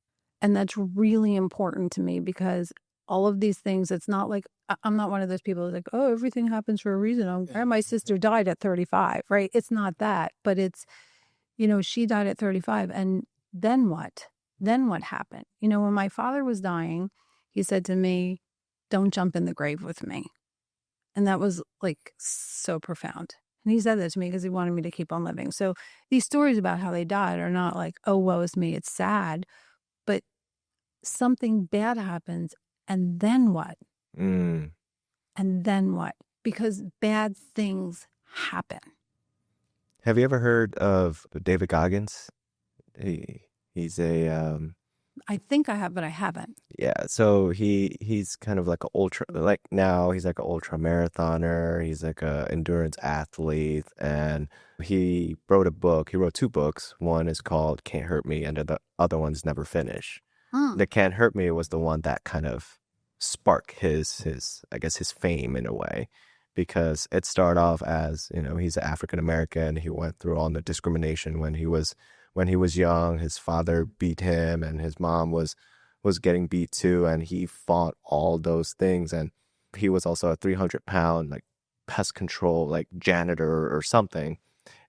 And that's really important to me because all of these things, it's not like, I'm not one of those people who's like, oh, everything happens for a reason. My sister died at 35, right? It's not that, but it's, you know, she died at 35. And then what? Then what happened? You know, when my father was dying, he said to me, don't jump in the grave with me. And that was like so profound. And he said that to me because he wanted me to keep on living. So these stories about how they died are not like, oh, woe is me. It's sad. But something bad happens. And then what? And then what? Because bad things happen. Have you ever heard of David Goggins? He's a I think I have, but I haven't. yeah. So he's kind of like an ultra. Like now he's like an ultra marathoner. He's like a endurance athlete, and he wrote a book. He wrote 2 books. One is called "Can't Hurt Me," and the other one's "Never Finish." The "Can't Hurt Me" was the one that kind of sparked his I guess his fame in a way, because it started off as, you know, he's African American. He went through all the discrimination when he was young. His father beat him, and his mom was getting beat too, and he fought all those things. And he was also a 300-pound like pest control like janitor or something.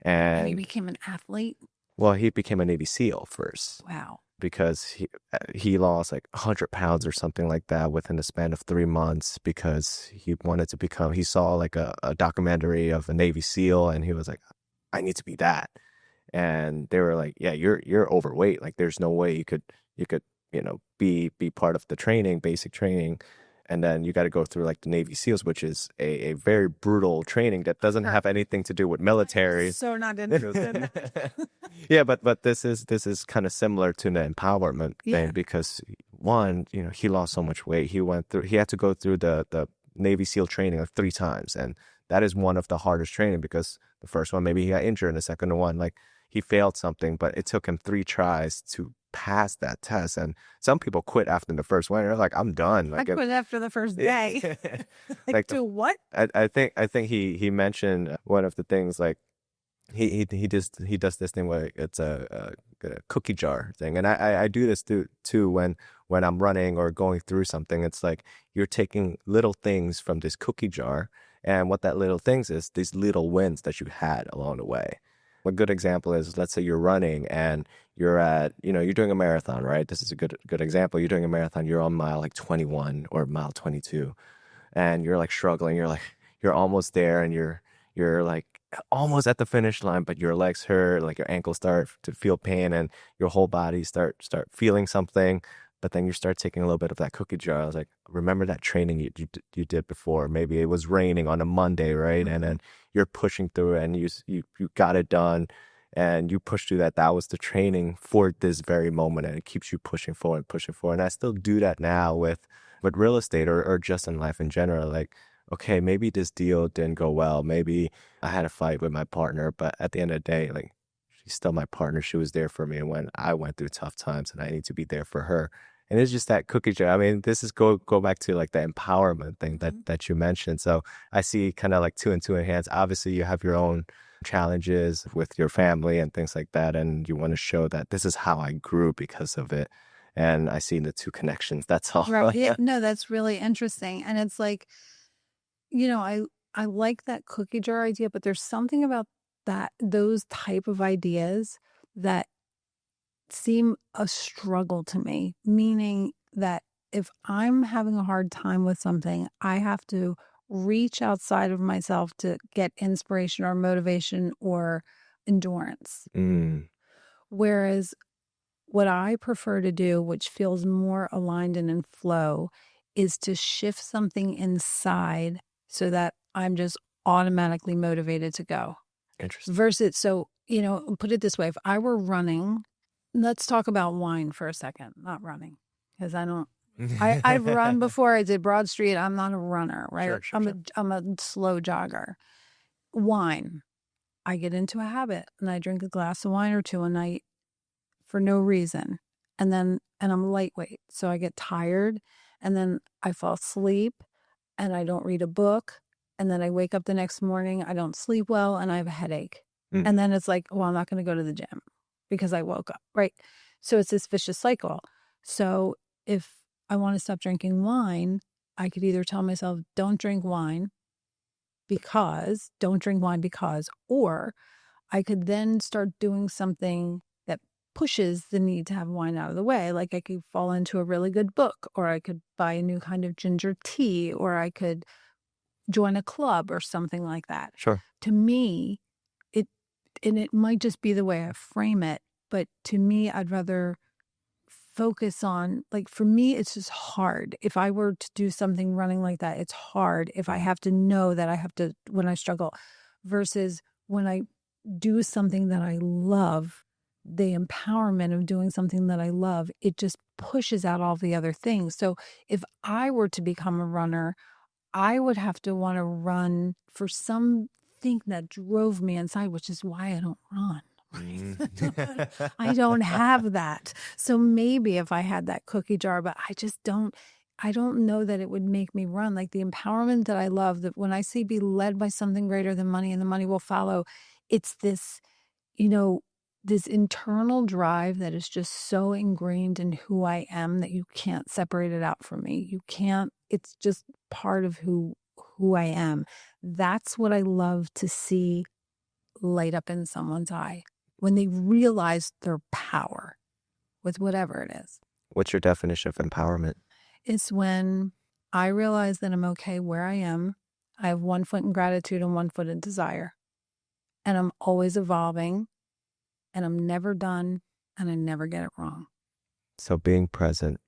And he became an athlete. Well, he became a Navy SEAL first. Wow. Because he lost like 100 pounds or something like that within the span of 3 months, because he wanted to become, he saw like a documentary of a Navy SEAL, and he was like, I need to be that. And they were like, yeah, you're overweight. Like there's no way you could, you know, be part of the training, basic training. And then you got to go through like the Navy SEALs, which is a very brutal training that doesn't have anything to do with military. So not interested. Yeah, but this is kind of similar to the empowerment thing, because one, you know, he lost so much weight. He had to go through the Navy SEAL training like 3 times, and that is one of the hardest training, because the first one maybe he got injured, and the second one like he failed something, but it took him 3 tries to pass that test. And some people quit after the first one. They're like, I'm done. Like, I quit after the first day. like do what? I think he mentioned one of the things, like he does this thing where it's a cookie jar thing, and I do this too when I'm running or going through something. It's like you're taking little things from this cookie jar, and what that little things is these little wins that you had along the way. A good example is, let's say you're running and you're at, you know, you're doing a marathon, right? This is a good example. You're doing a marathon, you're on mile like 21 or mile 22, and you're like struggling. You're almost there, and you're like almost at the finish line, but your legs hurt, like your ankles start to feel pain, and your whole body start feeling something. But then you start taking a little bit of that cookie jar. I was like, remember that training you did before? Maybe it was raining on a Monday, right? And then you're pushing through it and you got it done and you pushed through that. That was the training for this very moment, and it keeps you pushing forward, pushing forward. And I still do that now with real estate or just in life in general. Like, okay, maybe this deal didn't go well. Maybe I had a fight with my partner, but at the end of the day, like, she's still my partner. She was there for me when I went through tough times, and I need to be there for her. And it's just that cookie jar. I mean, this is go back to like the empowerment thing that you mentioned. So I see kind of like two and two in hands. Obviously, you have your own challenges with your family and things like that, and you want to show that this is how I grew because of it. And I see the two connections. That's all. Right. Yeah, no, that's really interesting. And it's like, I like that cookie jar idea, but there's something about those type of ideas that seem a struggle to me, meaning that if I'm having a hard time with something, I have to reach outside of myself to get inspiration or motivation or endurance. Whereas what I prefer to do, which feels more aligned and in flow, is to shift something inside so that I'm just automatically motivated to go. Interesting. Versus, so, put it this way, if I were running, let's talk about wine for a second, not running, because I've run before. I did Broad Street. I'm not a runner, right? Sure. I'm a slow jogger. Wine, I get into a habit and I drink a glass of wine or two a night for no reason. And I'm lightweight. So I get tired and then I fall asleep and I don't read a book. And then I wake up the next morning, I don't sleep well and I have a headache. And then it's like, well, I'm not going to go to the gym because I woke up, right? So it's this vicious cycle. So if I want to stop drinking wine, I could either tell myself, don't drink wine because, or I could then start doing something that pushes the need to have wine out of the way. Like I could fall into a really good book, or I could buy a new kind of ginger tea, or I could join a club or something like that. Sure. To me, it might just be the way I frame it, but to me, I'd rather focus on, like, for me, it's just hard. If I were to do something running like that, it's hard if I have to know that I have to, when I struggle, versus when I do something that I love, the empowerment of doing something that I love, it just pushes out all the other things. So if I were to become a runner, I would have to want to run for something that drove me inside, which is why I don't run. I don't have that. So maybe if I had that cookie jar, but I don't know that it would make me run. Like the empowerment that I love, that when I say be led by something greater than money and the money will follow, it's this, this internal drive that is just so ingrained in who I am that you can't separate it out from me. You can't, it's just part of who I am. That's what I love to see light up in someone's eye when they realize their power with whatever it is. What's your definition of empowerment? It's when I realize that I'm okay where I am. I have 1 foot in gratitude and 1 foot in desire. And I'm always evolving. And I'm never done. And I never get it wrong. So being present,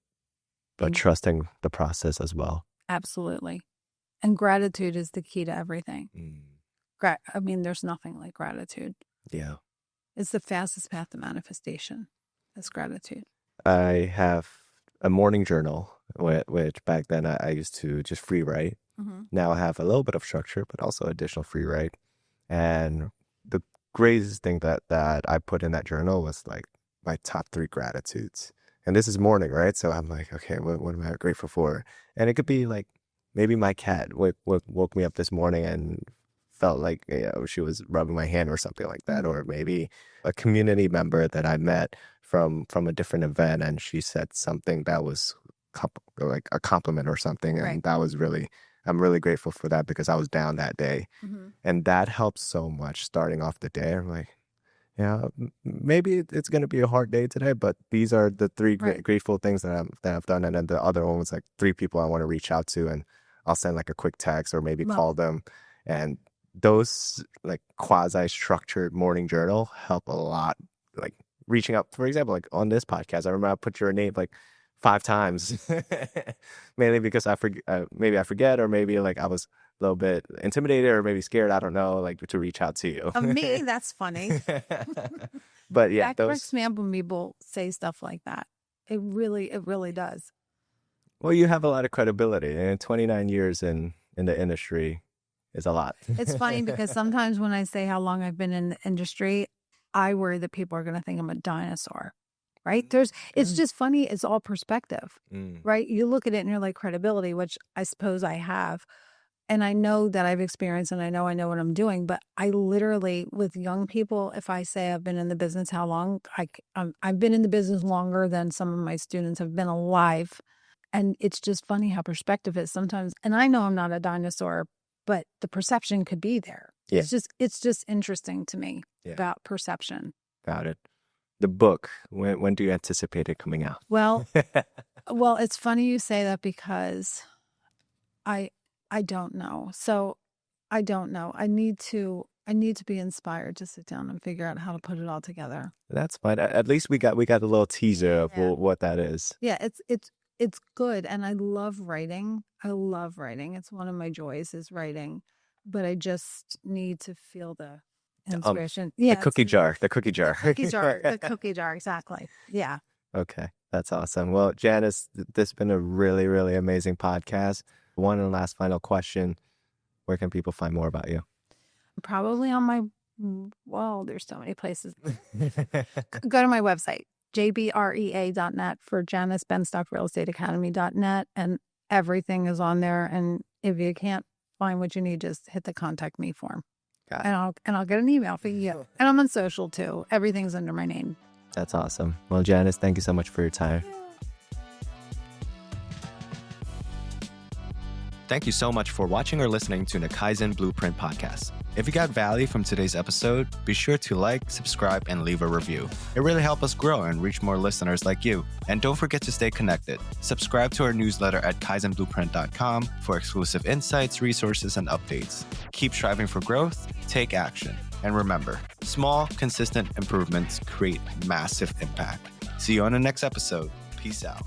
but trusting the process as well. Absolutely. And gratitude is the key to everything. I mean, there's nothing like gratitude. Yeah. It's the fastest path to manifestation. That's gratitude. I have a morning journal, which back then I used to just free write. Now I have a little bit of structure, but also additional free write. And the greatest thing that I put in that journal was like my top 3 gratitudes. And this is morning, right? So I'm like, okay, what am I grateful for? And it could be like, maybe my cat woke me up this morning and felt like she was rubbing my hand or something like that. Or maybe a community member that I met from a different event, and she said something that was like a compliment or something. And that was I'm really grateful for that because I was down that day. And that helps so much starting off the day. I'm like, maybe it's going to be a hard day today, but these are the 3 grateful things that I've done. And then the other one was like 3 people I want to reach out to, and I'll send like a quick text or maybe call them. And those like quasi-structured morning journal help a lot. Like reaching out, for example, like on this podcast, I remember I put your name, like 5 times, mainly because maybe I forget, or maybe like I was a little bit intimidated or maybe scared. I don't know, like to reach out to you. Me, that's funny. But yeah, That cracks me up when people say stuff like that. It really does. Well, you have a lot of credibility, and 29 years in the industry is a lot. It's funny because sometimes when I say how long I've been in the industry, I worry that people are going to think I'm a dinosaur, right? It's just funny. It's all perspective, right? You look at it and you're like credibility, which I suppose I have. And I know that I've experienced and I know what I'm doing. But I literally, with young people, if I say I've been in the business, how long? I've been in the business longer than some of my students have been alive. And it's just funny how perspective is sometimes. And I know I'm not a dinosaur, but the perception could be there. Yeah. It's just interesting to me about perception. Got it. The book, when do you anticipate it coming out? Well, it's funny you say that because I don't know. So I don't know. I need to be inspired to sit down and figure out how to put it all together. That's fine. At least we got a little teaser of what that is. Yeah, it's good, and I love writing. It's one of my joys is writing, but I just need to feel the inspiration. The cookie jar. The cookie jar. The cookie jar, exactly. Yeah. Okay, that's awesome. Well, Janis, this has been a really, really amazing podcast. One and last final question. Where can people find more about you? Probably on my, there's so many places. Go to my website, jbrea.net, for Janis Benstock Real Estate Academy.net, and everything is on there. And if you can't find what you need, just hit the contact me form. And I'll get an email for you. And I'm on social too. Everything's under my name. That's awesome. Well, Janis, thank you so much for your time. Thank you so much for watching or listening to the Kaizen Blueprint podcast. If you got value from today's episode, be sure to like, subscribe, and leave a review. It really helps us grow and reach more listeners like you. And don't forget to stay connected. Subscribe to our newsletter at kaizenblueprint.com for exclusive insights, resources, and updates. Keep striving for growth, take action. And remember, small, consistent improvements create massive impact. See you on the next episode. Peace out.